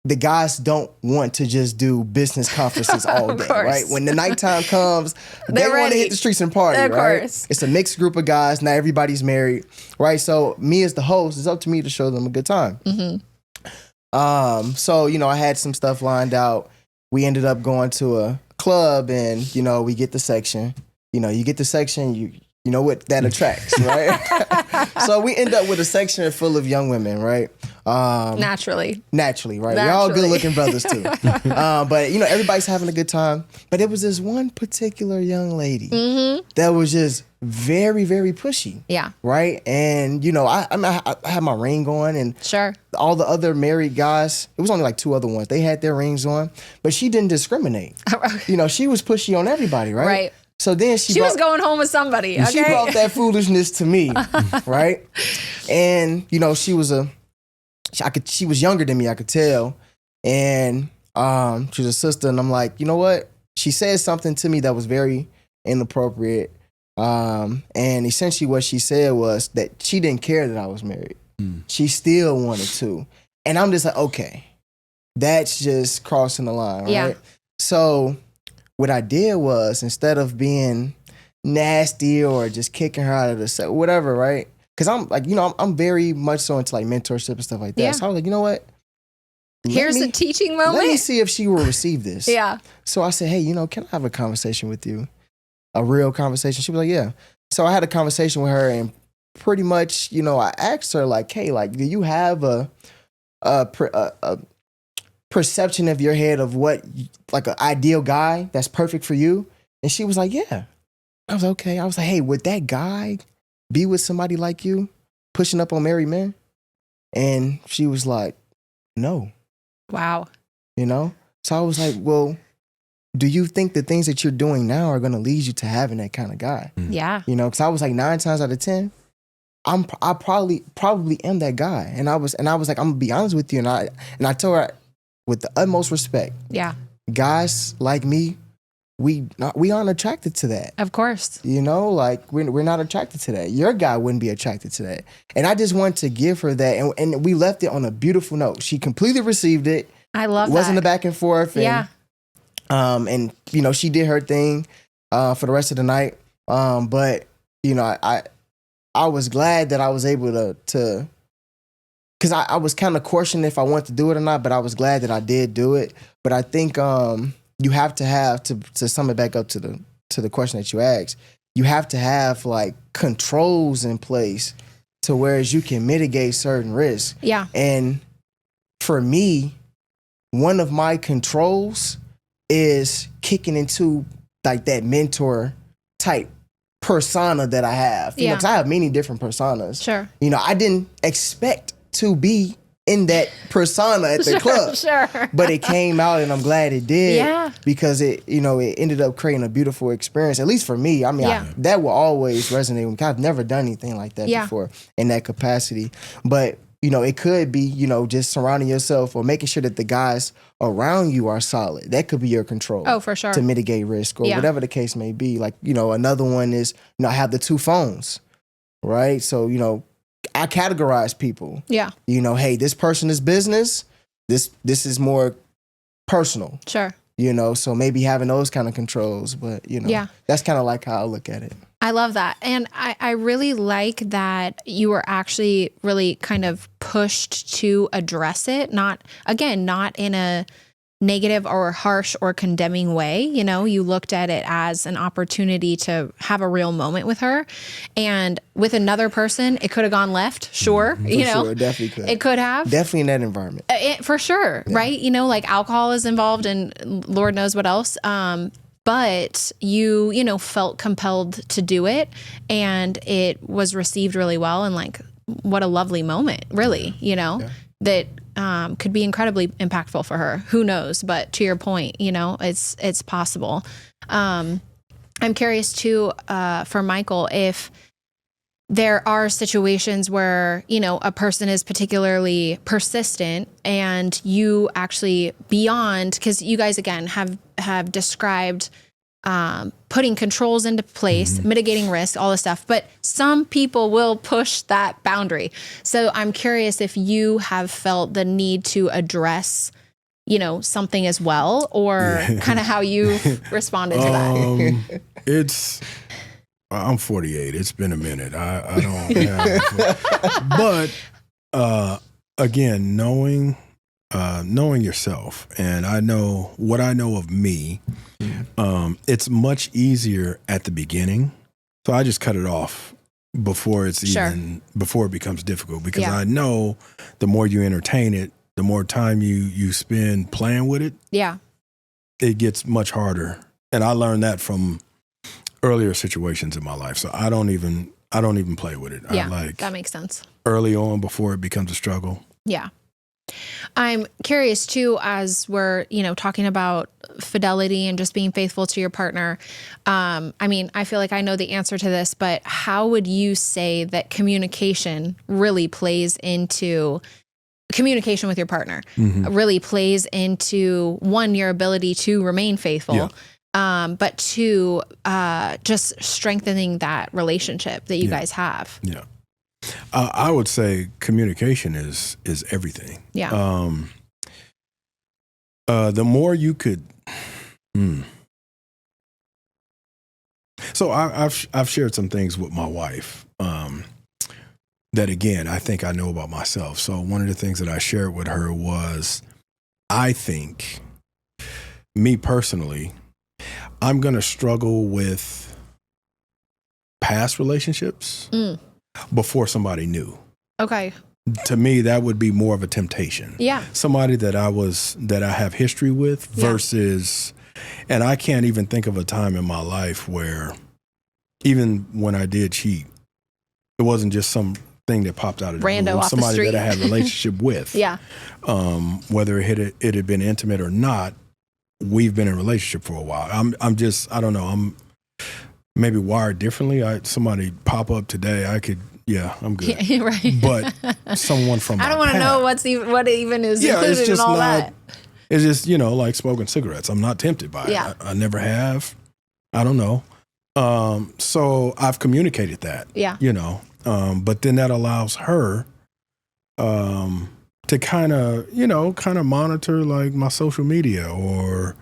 Speaker 2: the guys don't want to just do business conferences all day, right? When the nighttime comes, they want to hit the streets and party,
Speaker 1: of
Speaker 2: right?
Speaker 1: Course.
Speaker 2: It's a mixed group of guys. Not everybody's married, right? So me as the host, it's up to me to show them a good time. So, you know, I had some stuff lined out. We ended up going to a club and, you know, we get the section. You know, you get the section, you know what that attracts, right? So we end up with a section full of young women, right? Naturally, right? We're all good-looking brothers too. But you know, everybody's having a good time. But it was this one particular young lady that was just very, very pushy.
Speaker 1: Yeah.
Speaker 2: Right. And you know, I had my ring on, and all the other married guys. It was only like 2 other ones. They had their rings on, but she didn't discriminate. You know, she was pushy on everybody, right?
Speaker 1: Right.
Speaker 2: So then she
Speaker 1: was going home with somebody. Okay?
Speaker 2: She brought that foolishness to me, right? And you know, she was younger than me, I could tell, and she was a sister. And I'm like, you know what? She said something to me that was very inappropriate, and essentially what she said was that she didn't care that I was married. She still wanted to, and I'm just like, okay, that's just crossing the line, right?
Speaker 1: Yeah.
Speaker 2: So what I did was, instead of being nasty or just kicking her out of the set, whatever, right? Because I'm like, you know, I'm very much so into like mentorship and stuff like that. Yeah. So I was like, you know what?
Speaker 1: Here's a teaching moment.
Speaker 2: Let me see if she will receive this.
Speaker 1: Yeah.
Speaker 2: So I said, hey, you know, can I have a conversation with you? A real conversation? She was like, yeah. So I had a conversation with her, and pretty much, you know, I asked her like, hey, like, do you have a perception of your head of what, like, an ideal guy that's perfect for you? And she was like, yeah. I was okay. I was like, hey, would that guy be with somebody like you, pushing up on married men? And she was like, no.
Speaker 1: Wow.
Speaker 2: You know? So I was like, well, do you think the things that you're doing now are going to lead you to having that kind of guy?
Speaker 1: Yeah.
Speaker 2: You know, because I was like 9 times out of 10, I probably am that guy. And I was like, I'm gonna be honest with you. And I told her with the utmost respect.
Speaker 1: Yeah.
Speaker 2: Guys like me, we aren't attracted to that.
Speaker 1: Of course.
Speaker 2: You know, like we're not attracted to that. Your guy wouldn't be attracted to that. And I just wanted to give her that. And we left it on a beautiful note. She completely received it.
Speaker 1: I love that.
Speaker 2: It wasn't a back and forth. And,
Speaker 1: yeah.
Speaker 2: And, you know, she did her thing for the rest of the night. But, you know, I was glad that I was able to because I was kind of questioning if I wanted to do it or not, but I was glad that I did do it. But I think you have to sum it back up to the question that you asked, you have to have like controls in place to whereas you can mitigate certain risks.
Speaker 1: Yeah.
Speaker 2: And for me, one of my controls is kicking into like that mentor type persona that I have. You know, 'cause I have many different personas.
Speaker 1: Sure.
Speaker 2: You know, I didn't expect to be in that persona at the club.
Speaker 1: Sure.
Speaker 2: But it came out, and I'm glad it did.
Speaker 1: Yeah.
Speaker 2: Because it ended up creating a beautiful experience, at least for me. I mean, that will always resonate with me. I've never done anything like that before in that capacity. But, you know, it could be, you know, just surrounding yourself or making sure that the guys around you are solid. That could be your control.
Speaker 1: Oh, for sure.
Speaker 2: To mitigate risk or whatever the case may be. Like, you know, another one is, you know, I have the 2 phones, right? So, you know, I categorize people.
Speaker 1: Yeah.
Speaker 2: You know, hey, this person is business. This is more personal.
Speaker 1: Sure.
Speaker 2: You know, so maybe having those kind of controls, but, you know, that's kind of like how I look at it.
Speaker 1: I love that. And I really like that you were actually really kind of pushed to address it. Not in a negative or harsh or condemning way. You know, you looked at it as an opportunity to have a real moment with her. And with another person, it could have gone left. Sure. You know,
Speaker 2: sure, it definitely could.
Speaker 1: It could have.
Speaker 2: Definitely in that environment.
Speaker 1: For sure. Yeah. Right. You know, like alcohol is involved and Lord knows what else. But you know, felt compelled to do it, and it was received really well. And like, what a lovely moment, really, you know, that could be incredibly impactful for her. Who knows? But to your point, you know, it's possible. I'm curious too, for Michael, if there are situations where, you know, a person is particularly persistent and you actually because you guys again have described putting controls into place, mitigating risk, all this stuff, but some people will push that boundary. So I'm curious if you have felt the need to address something as well, or kind of how you responded to that?
Speaker 3: I'm 48. It's been a minute. I don't have, but again, knowing yourself, and I know what I know of me, it's much easier at the beginning. So I just cut it off before before it becomes difficult, because I know the more you entertain it, the more time you spend playing with it, it gets much harder. And I learned that from earlier situations in my life. So I don't even play with it.
Speaker 1: Yeah, that makes sense.
Speaker 3: Early on, before it becomes a struggle.
Speaker 1: Yeah. I'm curious too, as we're, talking about fidelity and just being faithful to your partner. I feel like I know the answer to this, but how would you say that communication really plays into communication with your partner, really plays into, one, your ability to remain faithful, but two, just strengthening that relationship that you guys have?
Speaker 3: Yeah. I would say communication is everything.
Speaker 1: Yeah.
Speaker 3: The more you could. So I've shared some things with my wife that, again, I think I know about myself. So one of the things that I shared with her was, I think, me personally, I'm going to struggle with past relationships before somebody new.
Speaker 1: Okay.
Speaker 3: To me, that would be more of a temptation.
Speaker 1: Yeah.
Speaker 3: Somebody that I have history with versus, and I can't even think of a time in my life where, even when I did cheat, it wasn't just something that popped out of the
Speaker 1: rando
Speaker 3: blue.
Speaker 1: off
Speaker 3: Somebody
Speaker 1: the street
Speaker 3: that I had a relationship with.
Speaker 1: Yeah.
Speaker 3: Whether it had been intimate or not, we've been in a relationship for a while. I don't know. I'm maybe wired differently. Somebody pop up today, I'm good.
Speaker 1: Yeah, right.
Speaker 3: But someone from
Speaker 1: I don't want to know what even is included in all that.
Speaker 3: It's just, like smoking cigarettes. I'm not tempted by it. I never have. I don't know. So I've communicated that. Yeah. But then that allows her to kind of monitor like my social media or,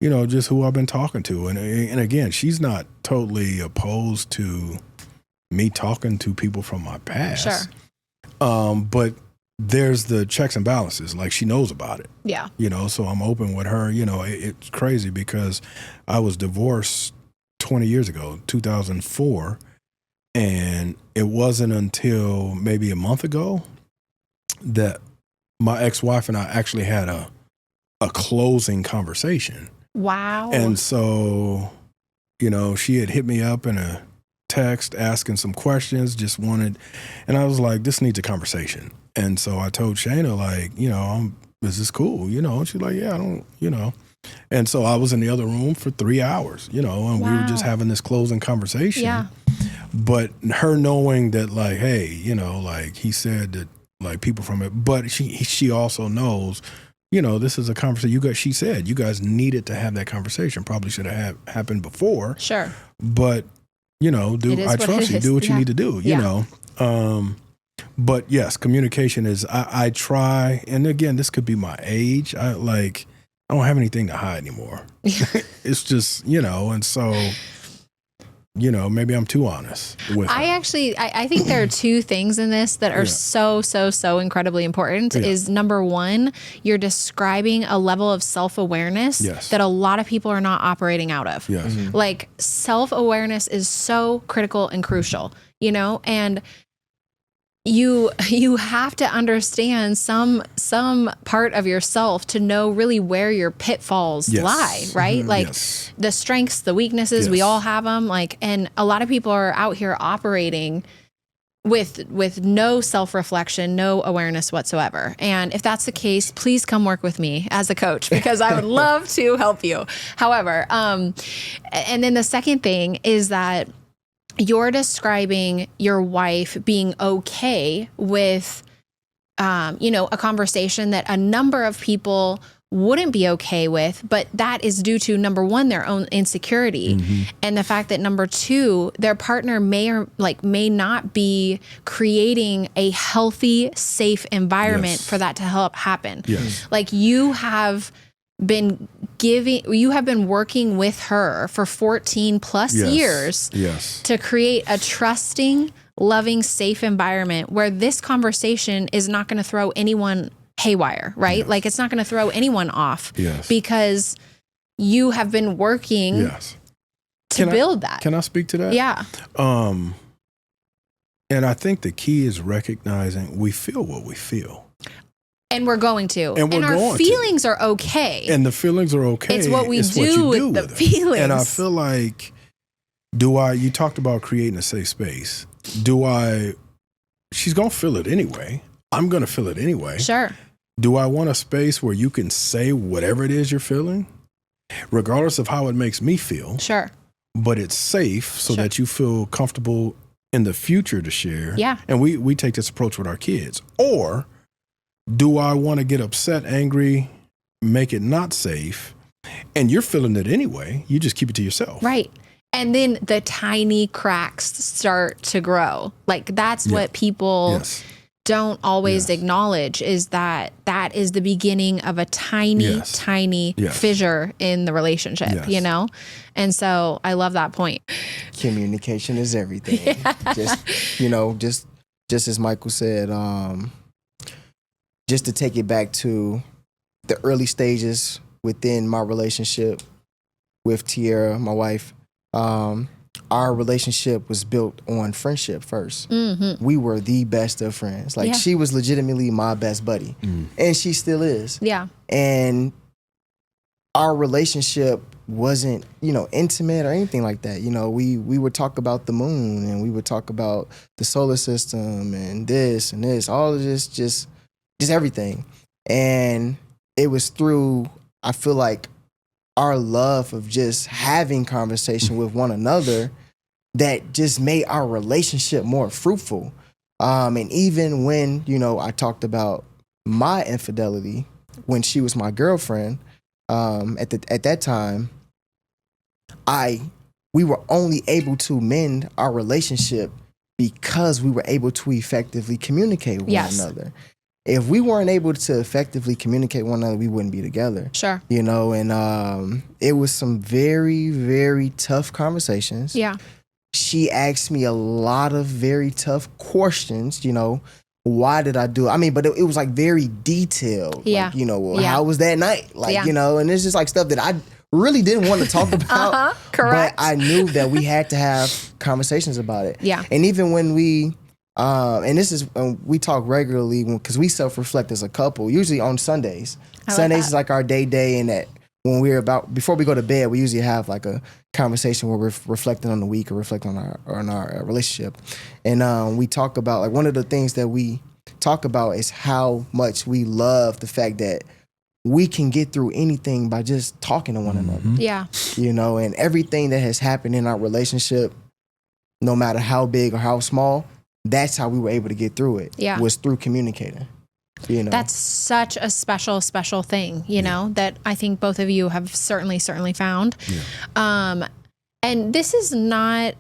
Speaker 3: just who I've been talking to. And again, she's not totally opposed to me talking to people from my past. Sure. But there's the checks and balances. Like, she knows about it. Yeah. So I'm open with her. It's crazy because I was divorced 20 years ago, 2004. And it wasn't until maybe a month ago that my ex-wife and I actually had a closing conversation. Wow. And so, she had hit me up in a text asking some questions, and I was like, this needs a conversation. And so I told Shayna, like, is this cool? And she's like, yeah, I don't, And so I was in the other room for 3 hours, and we were just having this closing conversation. Yeah. But her knowing that, like, hey, like, he said that, like, people from it, but she also knows, this is a conversation she said you guys needed to have that conversation. Probably should have happened before. Sure. But, I trust you. Do what you need to do, you know. But yes, communication is, I try, and again, this could be my age. I don't have anything to hide anymore. It's just, and so, maybe I'm too honest with her.
Speaker 1: I think there are two things in this that are so incredibly important. Is number one, you're describing a level of self-awareness that a lot of people are not operating out of. Yes. Mm-hmm. Like, self-awareness is so critical and crucial, and you have to understand some part of yourself to know really where your pitfalls lie, right? Mm-hmm. Like the strengths, the weaknesses, we all have them. Like, and a lot of people are out here operating with no self-reflection, no awareness whatsoever. And if that's the case, please come work with me as a coach, because I would love to help you. However, and then the second thing is that you're describing your wife being okay with, a conversation that a number of people wouldn't be okay with, but that is due to, number one, their own insecurity, and the fact that, number two, their partner may not be creating a healthy, safe environment for that to help happen. Like, you have been working with her for 14 plus years to create a trusting, loving, safe environment where this conversation is not going to throw anyone haywire, right? Like, it's not going to throw anyone off because you have been working to build that.
Speaker 3: Can I speak to that?
Speaker 1: Yeah.
Speaker 3: And I think the key is recognizing we feel what we feel.
Speaker 1: And we're going to.
Speaker 3: And
Speaker 1: our feelings are okay.
Speaker 3: And the feelings are okay.
Speaker 1: It's what we do with the feelings.
Speaker 3: And I feel like, you talked about creating a safe space. She's going to feel it anyway. I'm going to feel it anyway.
Speaker 1: Sure.
Speaker 3: Do I want a space where you can say whatever it is you're feeling, regardless of how it makes me feel?
Speaker 1: Sure.
Speaker 3: But it's safe so that you feel comfortable in the future to share.
Speaker 1: Yeah.
Speaker 3: And we take this approach with our kids. Or do I want to get upset, angry, make it not safe, and you're feeling it anyway, you just keep it to yourself.
Speaker 1: Right. And then the tiny cracks start to grow. Like, that's what people don't always acknowledge, is that is the beginning of a tiny fissure in the relationship, you know? And so I love that point.
Speaker 2: Communication is everything. Just as Michael said, just to take it back to the early stages within my relationship with Tiara, my wife, our relationship was built on friendship first. We were the best of friends. Like, she was legitimately my best buddy. And she still is. Yeah. And our relationship wasn't, intimate or anything like that. We would talk about the moon, and we would talk about the solar system and this, all of this, just everything. And it was through, I feel like, our love of just having conversation with one another that just made our relationship more fruitful. And even when, I talked about my infidelity when she was my girlfriend, at that time, we were only able to mend our relationship because we were able to effectively communicate with one another. If we weren't able to effectively communicate with one another, we wouldn't be together. Sure. And it was some very, very tough conversations. Yeah. She asked me a lot of very tough questions, why did I do it? But it was like very detailed. Yeah. Like, how was that night? Like, and it's just like stuff that I really didn't want to talk about. Correct. But I knew that we had to have conversations about it. Yeah. And even when we, and this is, we talk regularly because we self-reflect as a couple, usually on Sundays. Sundays is like our day, and that when before we go to bed, we usually have like a conversation where we're reflecting on the week or reflecting on our relationship. And we talk about, like, one of the things that we talk about is how much we love the fact that we can get through anything by just talking to one another. Yeah. And everything that has happened in our relationship, no matter how big or how small, that's how we were able to get through it. Yeah. Was through communicating. That's such a special thing, that I think both of you have certainly found. Yeah. And this is not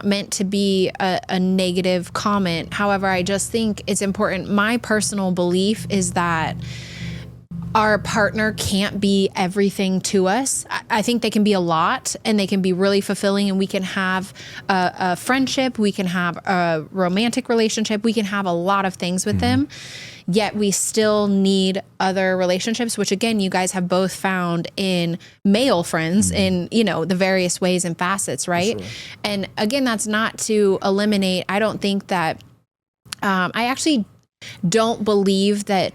Speaker 2: meant to be a negative comment. However, I just think it's important. My personal belief is that our partner can't be everything to us. I think they can be a lot, and they can be really fulfilling, and we can have a friendship, we can have a romantic relationship, we can have a lot of things with them, yet we still need other relationships, which again, you guys have both found in male friends in, the various ways and facets, right? Sure. And again, that's not to eliminate, I don't think that, I actually don't believe that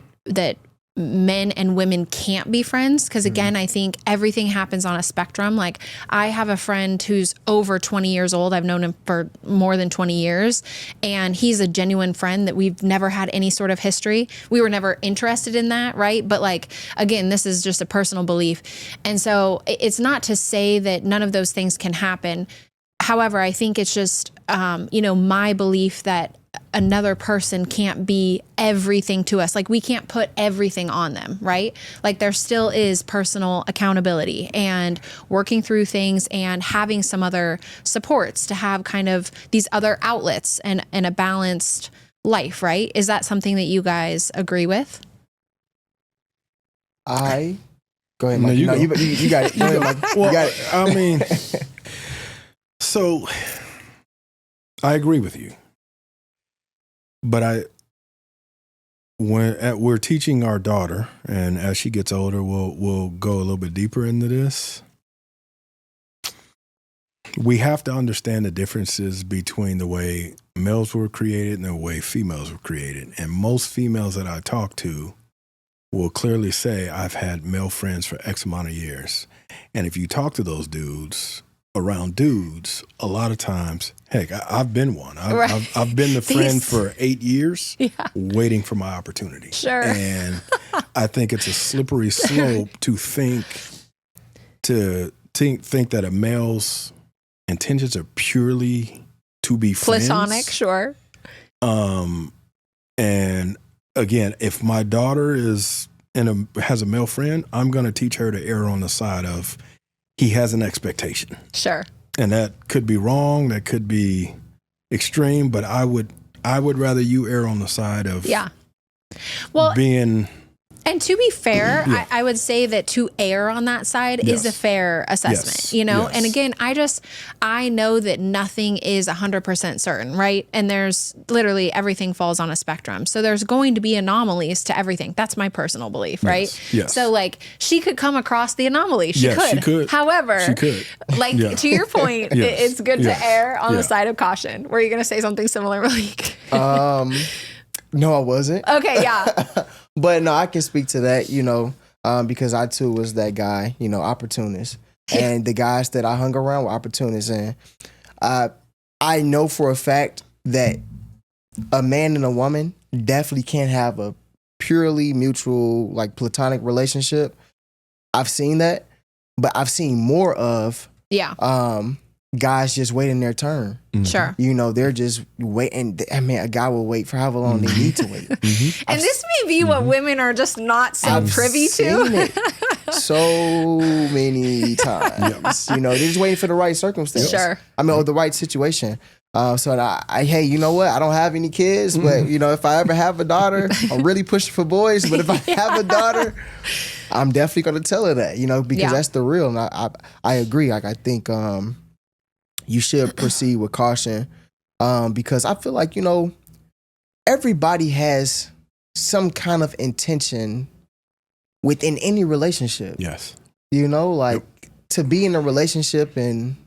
Speaker 2: men and women can't be friends. Because again, I think everything happens on a spectrum. Like, I have a friend who's over 20 years old. I've known him for more than 20 years. And he's a genuine friend that we've never had any sort of history. We were never interested in that, right? But like, again, this is just a personal belief. And so it's not to say that none of those things can happen. However, I think it's just, my belief that
Speaker 1: another person can't be everything to us. Like we can't put everything on them, right? Like there still is personal accountability and working through things and having some other supports to have kind of these other outlets and a balanced life, right? Is that something that you guys agree with?
Speaker 2: Go ahead, Mike.
Speaker 3: No, you
Speaker 2: got it. Go ahead, Mike.
Speaker 3: Well,
Speaker 2: you got it.
Speaker 3: I mean, so I agree with you, but we're teaching our daughter, and as she gets older, we'll go a little bit deeper into this. We have to understand the differences between the way males were created and the way females were created. And most females that I talk to will clearly say, I've had male friends for X amount of years. And if you talk to those dudes, around dudes, a lot of times, heck, I've been one. I've been the friend for 8 years waiting for my opportunity.
Speaker 1: Sure.
Speaker 3: And I think it's a slippery slope to think that a male's intentions are purely to be friends.
Speaker 1: Platonic, sure.
Speaker 3: And again, if my daughter has a male friend, I'm going to teach her to err on the side of he has an expectation.
Speaker 1: Sure.
Speaker 3: And that could be wrong. That could be extreme. But I would rather you err on the side of being.
Speaker 1: And to be fair, I would say that to err on that side is a fair assessment, you know? Yes. And again, I know that nothing is 100% certain, right? And there's literally everything falls on a spectrum. So there's going to be anomalies to everything. That's my personal belief, right?
Speaker 3: Yes.
Speaker 1: So like she could come across the anomaly. She could. However,
Speaker 3: she could.
Speaker 1: Like to your point, it's good to err on the side of caution. Were you going to say something similar, Malik?
Speaker 2: No, I wasn't.
Speaker 1: Okay, yeah.
Speaker 2: But no, I can speak to that, you know, because I too was that guy, you know, opportunist. And the guys that I hung around were opportunists. And I know for a fact that a man and a woman definitely can't have a purely mutual, like platonic relationship. I've seen that, but I've seen more of guys just waiting their turn.
Speaker 3: Mm-hmm.
Speaker 1: Sure.
Speaker 2: You know, they're just waiting. I mean, a guy will wait for however long they need to wait.
Speaker 3: Mm-hmm.
Speaker 1: And this may be what women are just not so privy to.
Speaker 2: It so many times. You know, they're just waiting for the right circumstance.
Speaker 1: Sure.
Speaker 2: I mean, or the right situation. So hey, you know what? I don't have any kids, but you know, if I ever have a daughter, I'm really pushing for boys. But if I have a daughter, I'm definitely going to tell her that, you know, because that's the real. And I agree. Like, I think, you should proceed with caution because I feel like, you know, everybody has some kind of intention within any relationship.
Speaker 3: Yes.
Speaker 2: You know, like to be in a relationship and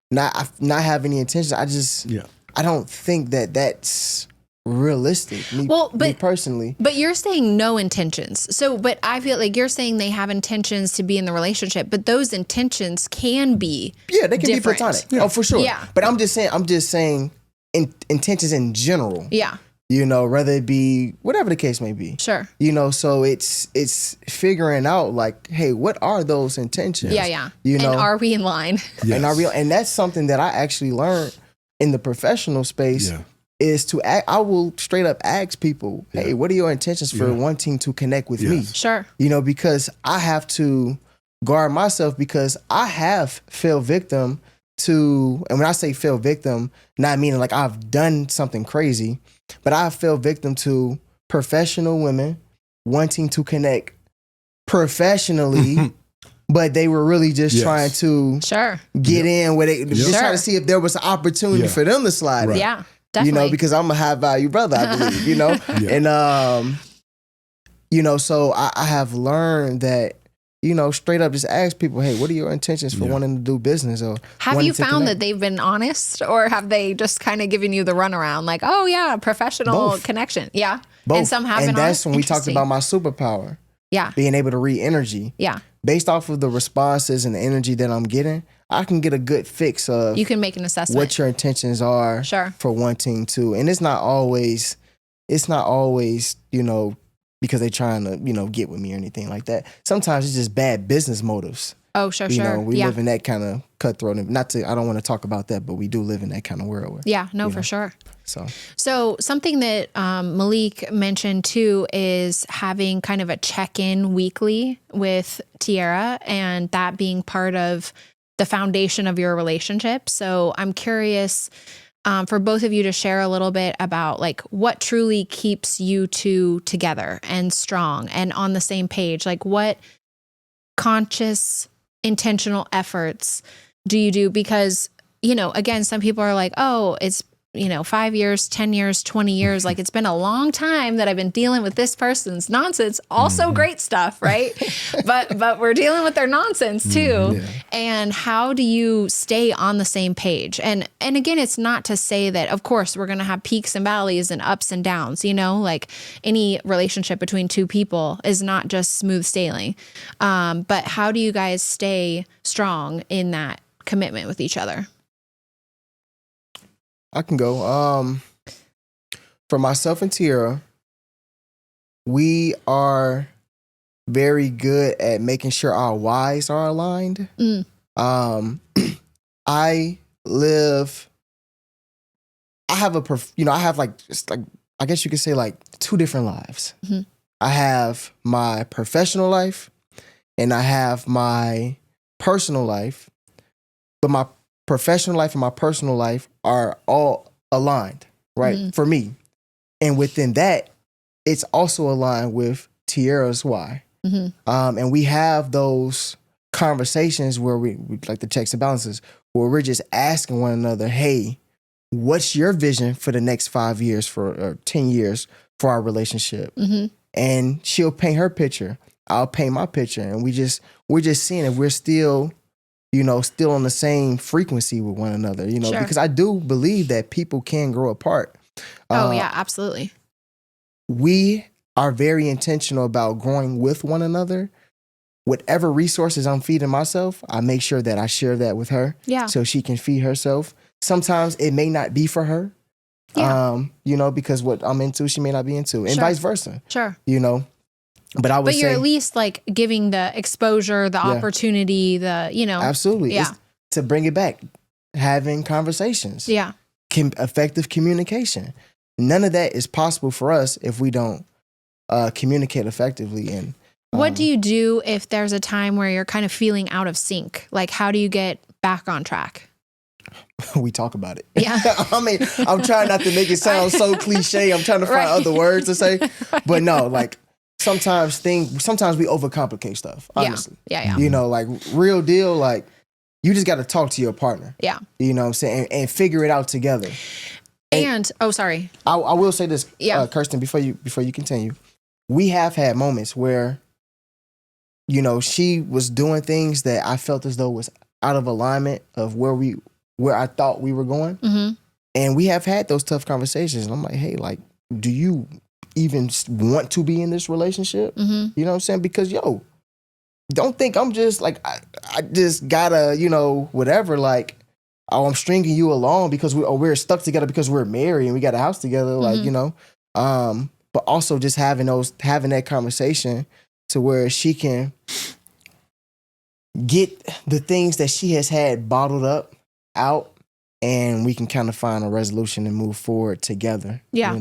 Speaker 2: not have any intention. I don't think that that's realistic. Me personally.
Speaker 1: But you're saying no intentions. So, but I feel like you're saying they have intentions to be in the relationship, but those intentions can be
Speaker 2: they can
Speaker 1: different.
Speaker 2: be platonic. Yeah. Oh, for sure. Yeah. But I'm just saying intentions in general.
Speaker 1: Yeah.
Speaker 2: You know, whether it be whatever the case may be.
Speaker 1: Sure.
Speaker 2: You know, so it's figuring out like, hey, what are those intentions?
Speaker 1: Yeah.
Speaker 2: You know,
Speaker 1: and are we in line?
Speaker 2: Yes. And that's something that I actually learned in the professional space. Yeah. Is to I will straight up ask people, hey, what are your intentions for wanting to connect with me?
Speaker 1: Sure.
Speaker 2: You know, because I have to guard myself because I have fell victim to, and when I say fell victim, not meaning like I've done something crazy, but I fell victim to professional women wanting to connect professionally, but they were really just trying to get in where they just trying to see if there was an opportunity for them to slide in.
Speaker 1: Yeah. Definitely.
Speaker 2: You know, because I'm a high value brother, I believe, you know? And, you know, so I have learned that, you know, straight up just ask people, hey, what are your intentions for wanting to do business? Or
Speaker 1: have you found that they've been honest or have they just kind of given you the runaround? Like, oh, yeah, professional connection. Yeah.
Speaker 2: Both.
Speaker 1: And some have been honest.
Speaker 2: And that's when we talked about my superpower.
Speaker 1: Yeah.
Speaker 2: Being able to read energy.
Speaker 1: Yeah.
Speaker 2: Based off of the responses and the energy that I'm getting, I can get a good fix of
Speaker 1: you can make an assessment
Speaker 2: what your intentions are for wanting to. And it's not always, you know, because they're trying to, you know, get with me or anything like that. Sometimes it's just bad business motives.
Speaker 1: Oh, sure.
Speaker 2: We live in that kind of cutthroat. I don't want to talk about that, but we do live in that kind of world.
Speaker 1: For sure.
Speaker 2: So
Speaker 1: something that Malik mentioned too is having kind of a check-in weekly with Tiara, and that being part of the foundation of your relationship. So I'm curious for both of you to share a little bit about like what truly keeps you two together and strong and on the same page. Like what conscious, intentional efforts do you do? Because, again, some people are like, oh, it's 5 years, 10 years, 20 years. Like it's been a long time that I've been dealing with this person's nonsense. Also great stuff, right? but we're dealing with their nonsense too. Yeah. And how do you stay on the same page? And again, it's not to say that, of course, we're going to have peaks and valleys and ups and downs, like any relationship between two people is not just smooth sailing. But how do you guys stay strong in that commitment with each other?
Speaker 2: I can go. For myself and Tiara, we are very good at making sure our whys are aligned. I have I guess you could say like two different lives. Mm-hmm. I have my professional life and I have my personal life, but my professional life and my personal life are all aligned, right? For me. And within that, it's also aligned with Tiara's why. And we have those conversations where we like the checks and balances, where we're just asking one another, hey, what's your vision for the next 5 years or 10 years for our relationship? And she'll paint her picture. I'll paint my picture. And we're just seeing if we're still on the same frequency with one another, sure. Because I do believe that people can grow apart.
Speaker 1: Yeah, absolutely.
Speaker 2: We are very intentional about growing with one another. Whatever resources I'm feeding myself, I make sure that I share that with her so she can feed herself. Sometimes it may not be for her, because what I'm into, she may not be into, and vice versa. Sure. But I would say,
Speaker 1: you're at least like giving the exposure, the opportunity,
Speaker 2: Absolutely. Yeah. It's to bring it back, having conversations. Yeah. Effective communication. None of that is possible for us if we don't communicate effectively. And
Speaker 1: what do you do if there's a time where you're kind of feeling out of sync? Like, how do you get back on track?
Speaker 2: We talk about it. Yeah. I mean, I'm trying not to make it sound so cliche. I'm trying to find other words to say, but no, like, sometimes we overcomplicate stuff, honestly. Yeah. Like real deal, like you just got to talk to your partner. Yeah. You know what I'm saying? And figure it out together.
Speaker 1: And sorry.
Speaker 2: I will say this, Kirsten, before you continue. We have had moments where, she was doing things that I felt as though was out of alignment of where I thought we were going. Mm-hmm. And we have had those tough conversations. And I'm like, hey, like, do you even want to be in this relationship? Mm-hmm. You know what I'm saying? Because don't think I'm just like, I just gotta, whatever, like, oh, I'm stringing you along because we're stuck together because we're married and we got a house together, like, but also just having that conversation to where she can get the things that she has had bottled up out, and we can kind of find a resolution and move forward together. Yeah.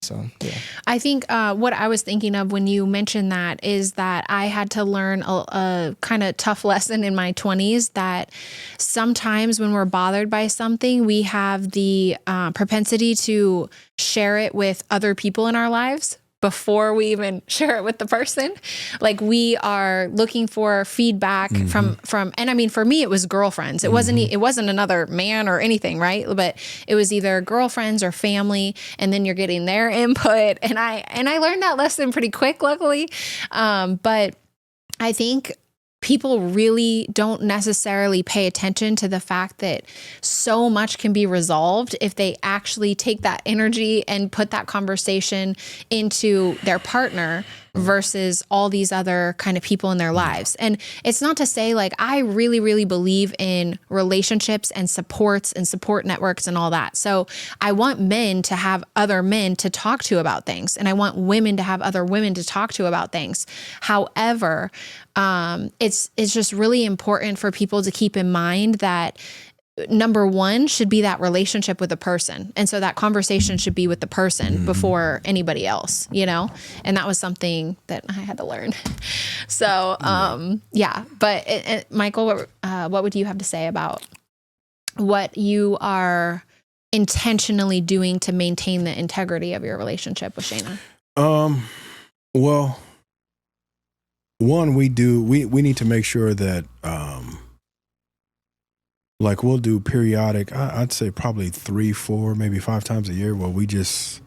Speaker 2: So, yeah.
Speaker 1: I think what I was thinking of when you mentioned that is that I had to learn a kind of tough lesson in my 20s that sometimes when we're bothered by something, we have the propensity to share it with other people in our lives before we even share it with the person. Like we are looking for feedback from, and I mean, for me, it was girlfriends. It wasn't another man or anything, right? But it was either girlfriends or family, and then you're getting their input. And I learned that lesson pretty quick, luckily. But I think people really don't necessarily pay attention to the fact that so much can be resolved if they actually take that energy and put that conversation into their partner versus all these other kind of people in their lives. And it's not to say like, I really, really believe in relationships and supports and support networks and all that. So I want men to have other men to talk to about things. And I want women to have other women to talk to about things. However, it's just really important for people to keep in mind that number one should be that relationship with a person. And so that conversation should be with the person before anybody else, you know? And that was something that I had to learn. So, yeah. But Michael, what would you have to say about what you are intentionally doing to maintain the integrity of your relationship with Shayna?
Speaker 3: Well, one, we need to make sure that, like we'll do periodic, I'd say probably 3, 4, maybe 5 times a year where we just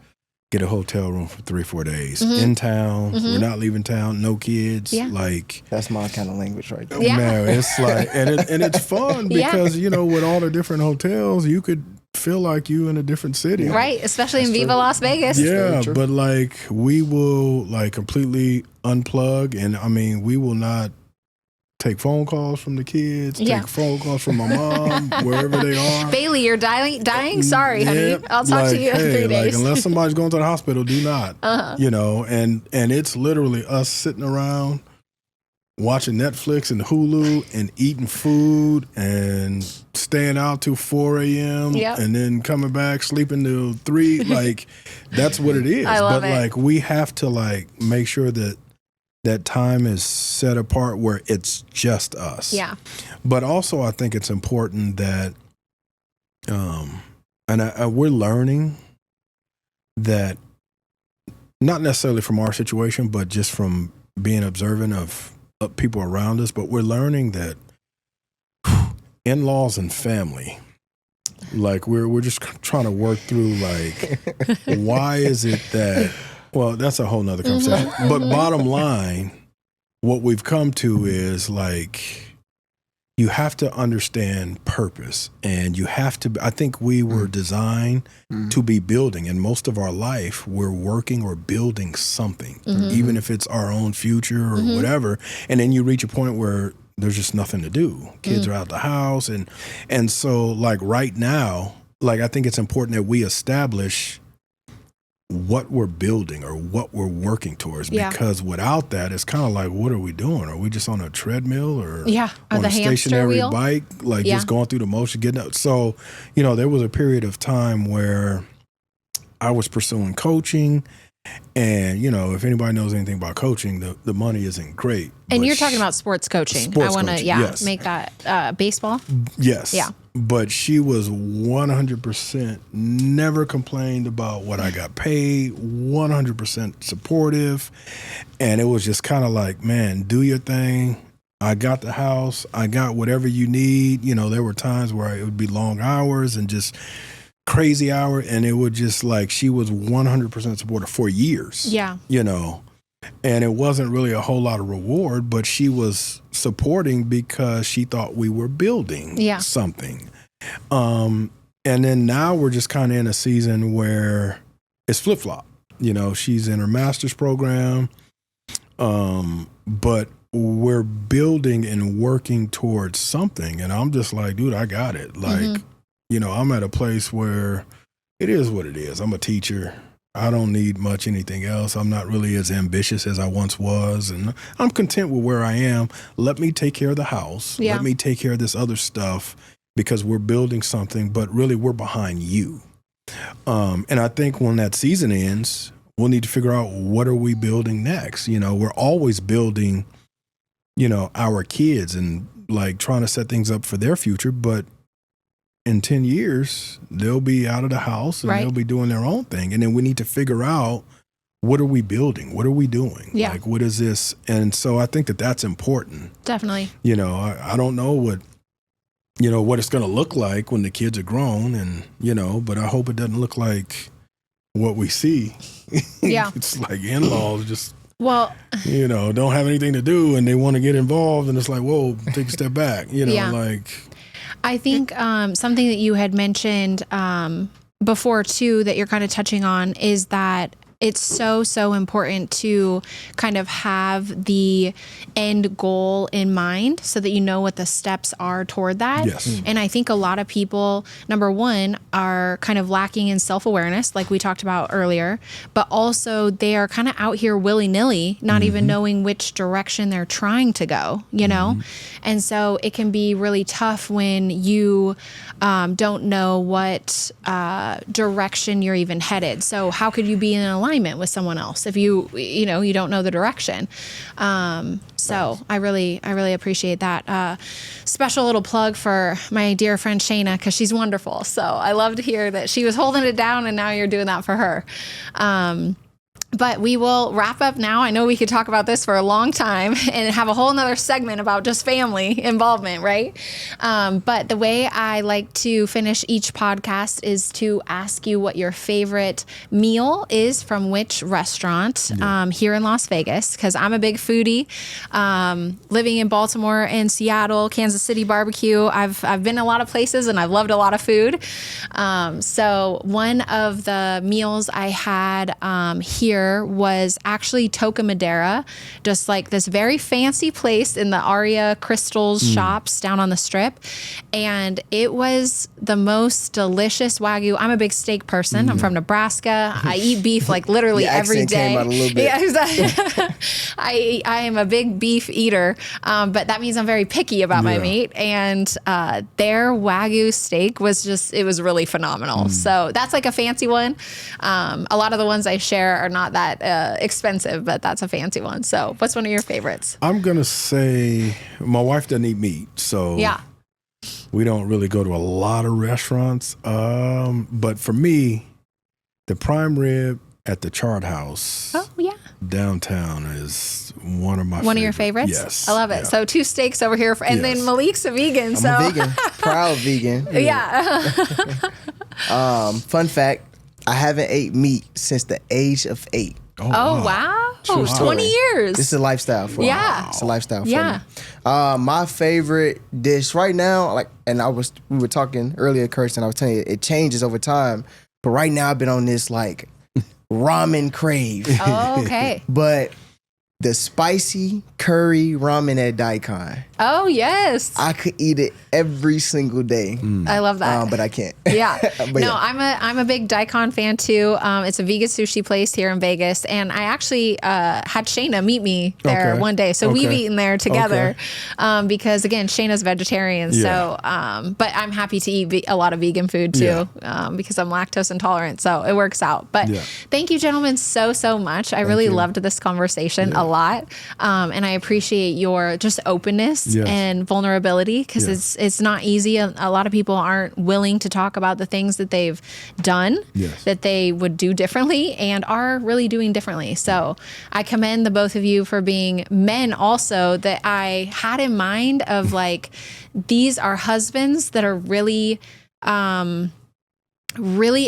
Speaker 3: get a hotel room for 3, 4 days in town. We're not leaving town, no kids.
Speaker 1: Yeah.
Speaker 3: Like
Speaker 2: That's my kind of language right there.
Speaker 1: Yeah.
Speaker 3: man, it's like, and it's fun because, you know, with all the different hotels, you could feel like you in a different city.
Speaker 1: Right. Especially in Viva Las Vegas.
Speaker 3: Yeah, but like we will like completely unplug, and I mean we will not take phone calls from the kids, take phone calls from my mom, wherever they are.
Speaker 1: Bailey, you're dying? Sorry, honey. I'll talk to you in 3 days.
Speaker 3: Like, unless somebody's going to the hospital, do not. You know, and it's literally us sitting around watching Netflix and Hulu and eating food and staying out till 4 a.m. and then coming back, sleeping till 3. Like, that's what it is.
Speaker 1: I love it.
Speaker 3: Like, we have to like make sure that that time is set apart where it's just us.
Speaker 1: Yeah.
Speaker 3: But also I think it's important that, and we're learning that not necessarily from our situation, but just from being observant of people around us, but we're learning that in-laws and family, like we're just trying to work through like, why is it that, well, that's a whole nother conversation. But bottom line, what we've come to is like, you have to understand purpose, and you have to, I think we were designed to be building, and most of our life we're working or building something, even if it's our own future or whatever. And then you reach a point where there's just nothing to do. Kids are out the house. And so like right now, like I think it's important that we establish what we're building or what we're working towards, because without that, it's kind of like, what are we doing? Are we just on a treadmill or on a stationary bike, like just going through the motion, getting up? So, you know, there was a period of time where I was pursuing coaching, and, you know, if anybody knows anything about coaching, the money isn't great.
Speaker 1: And you're talking about sports coaching. I want to, make that baseball.
Speaker 3: Yes.
Speaker 1: Yeah.
Speaker 3: But she was 100% never complained about what I got paid, 100% supportive. And it was just kind of like, man, do your thing. I got the house. I got whatever you need. You know, there were times where it would be long hours and just crazy hour. And it would just like, she was 100% supportive for years. Yeah. You know, and it wasn't really a whole lot of reward, but she was supporting because she thought we were building something. And then now we're just kind of in a season where it's flip-flop. You know, she's in her master's program, but we're building and working towards something. And I'm just like, dude, I got it. Like, you know, I'm at a place where it is what it is. I'm a teacher. I don't need much anything else. I'm not really as ambitious as I once was, and I'm content with where I am. Let me take care of the house. Let me take care of this other stuff, because we're building something, but really we're behind you. And I think when that season ends, we'll need to figure out, what are we building next? You know, we're always building, you know, our kids and like trying to set things up for their future, but in 10 years, they'll be out of the house and they'll be doing their own thing. And then we need to figure out, what are we building? What are we doing? Yeah. Like, what is this? And so I think that that's important.
Speaker 1: Definitely.
Speaker 3: You know, I don't know what it's going to look like when the kids are grown, and, you know, but I hope it doesn't look like what we see. Yeah. It's like in-laws just, you know, don't have anything to do and they want to get involved. And it's like, whoa, take a step back, you know, like.
Speaker 1: I think something that you had mentioned before too, that you're kind of touching on, is that it's so important to kind of have the end goal in mind so that you know what the steps are toward that.
Speaker 3: Yes.
Speaker 1: And I think a lot of people, number one, are kind of lacking in self-awareness, like we talked about earlier, but also they are kind of out here willy-nilly, not even knowing which direction they're trying to go, you know? And so it can be really tough when you don't know what direction you're even headed. So how could you be in alignment with someone else if you don't know the direction? So I really appreciate that. Special little plug for my dear friend Shayna, because she's wonderful. So I love to hear that she was holding it down and now you're doing that for her. But we will wrap up now. I know we could talk about this for a long time and have a whole nother segment about just family involvement, right? But the way I like to finish each podcast is to ask you what your favorite meal is from which restaurant here in Las Vegas, because I'm a big foodie. Living in Baltimore and Seattle, Kansas City barbecue, I've been a lot of places and I've loved a lot of food. So one of the meals I had here was actually Toca Madera, just like this very fancy place in the Aria Crystals shops down on the Strip. And it was the most delicious Wagyu. I'm a big steak person. I'm from Nebraska. I eat beef like literally every day.
Speaker 2: Came out a little bit.
Speaker 1: Yeah, exactly. I am a big beef eater, but that means I'm very picky about my meat. And their Wagyu steak was it was really phenomenal. So that's like a fancy one. A lot of the ones I share are not that expensive, but that's a fancy one. So what's one of your favorites?
Speaker 3: I'm going to say my wife doesn't eat meat. So we don't really go to a lot of restaurants. But for me, the prime rib at the Chart House downtown is one of my
Speaker 1: One of your favorites?
Speaker 3: Yes.
Speaker 1: I love it. Yeah. So 2 steaks over here. And then Malik's a vegan.
Speaker 2: I'm a vegan. Proud vegan.
Speaker 1: Yeah.
Speaker 2: Fun fact, I haven't ate meat since the age of 8.
Speaker 1: Oh, wow. 20 years.
Speaker 2: This is a lifestyle for me. It's a lifestyle for me. My favorite dish right now, we were talking earlier, Kirsten, I was telling you, it changes over time. But right now I've been on this like ramen crave.
Speaker 1: Oh, okay.
Speaker 2: But the spicy curry ramen at Daikon.
Speaker 1: Oh, yes.
Speaker 2: I could eat it every single day.
Speaker 1: I love that.
Speaker 2: But I can't.
Speaker 1: Yeah. I'm a big Daikon fan too. It's a vegan sushi place here in Vegas. And I actually had Shayna meet me there one day. So we've eaten there together because, again, Shayna's vegetarian. So, but I'm happy to eat a lot of vegan food too because I'm lactose intolerant. So it works out. But thank you, gentlemen, so much. I really loved this conversation a lot. And I appreciate your just openness and vulnerability because it's not easy. A lot of people aren't willing to talk about the things that they've done that they would do differently and are really doing differently. So I commend the both of you for being men also that I had in mind of like, these are husbands that are really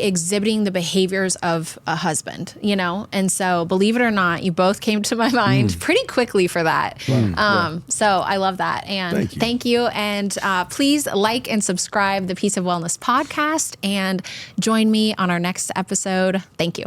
Speaker 1: exhibiting the behaviors of a husband, you know? And so believe it or not, you both came to my mind pretty quickly for that. So I love that. And thank you. And please like and subscribe the Piece of Wellness podcast and join me on our next episode. Thank you.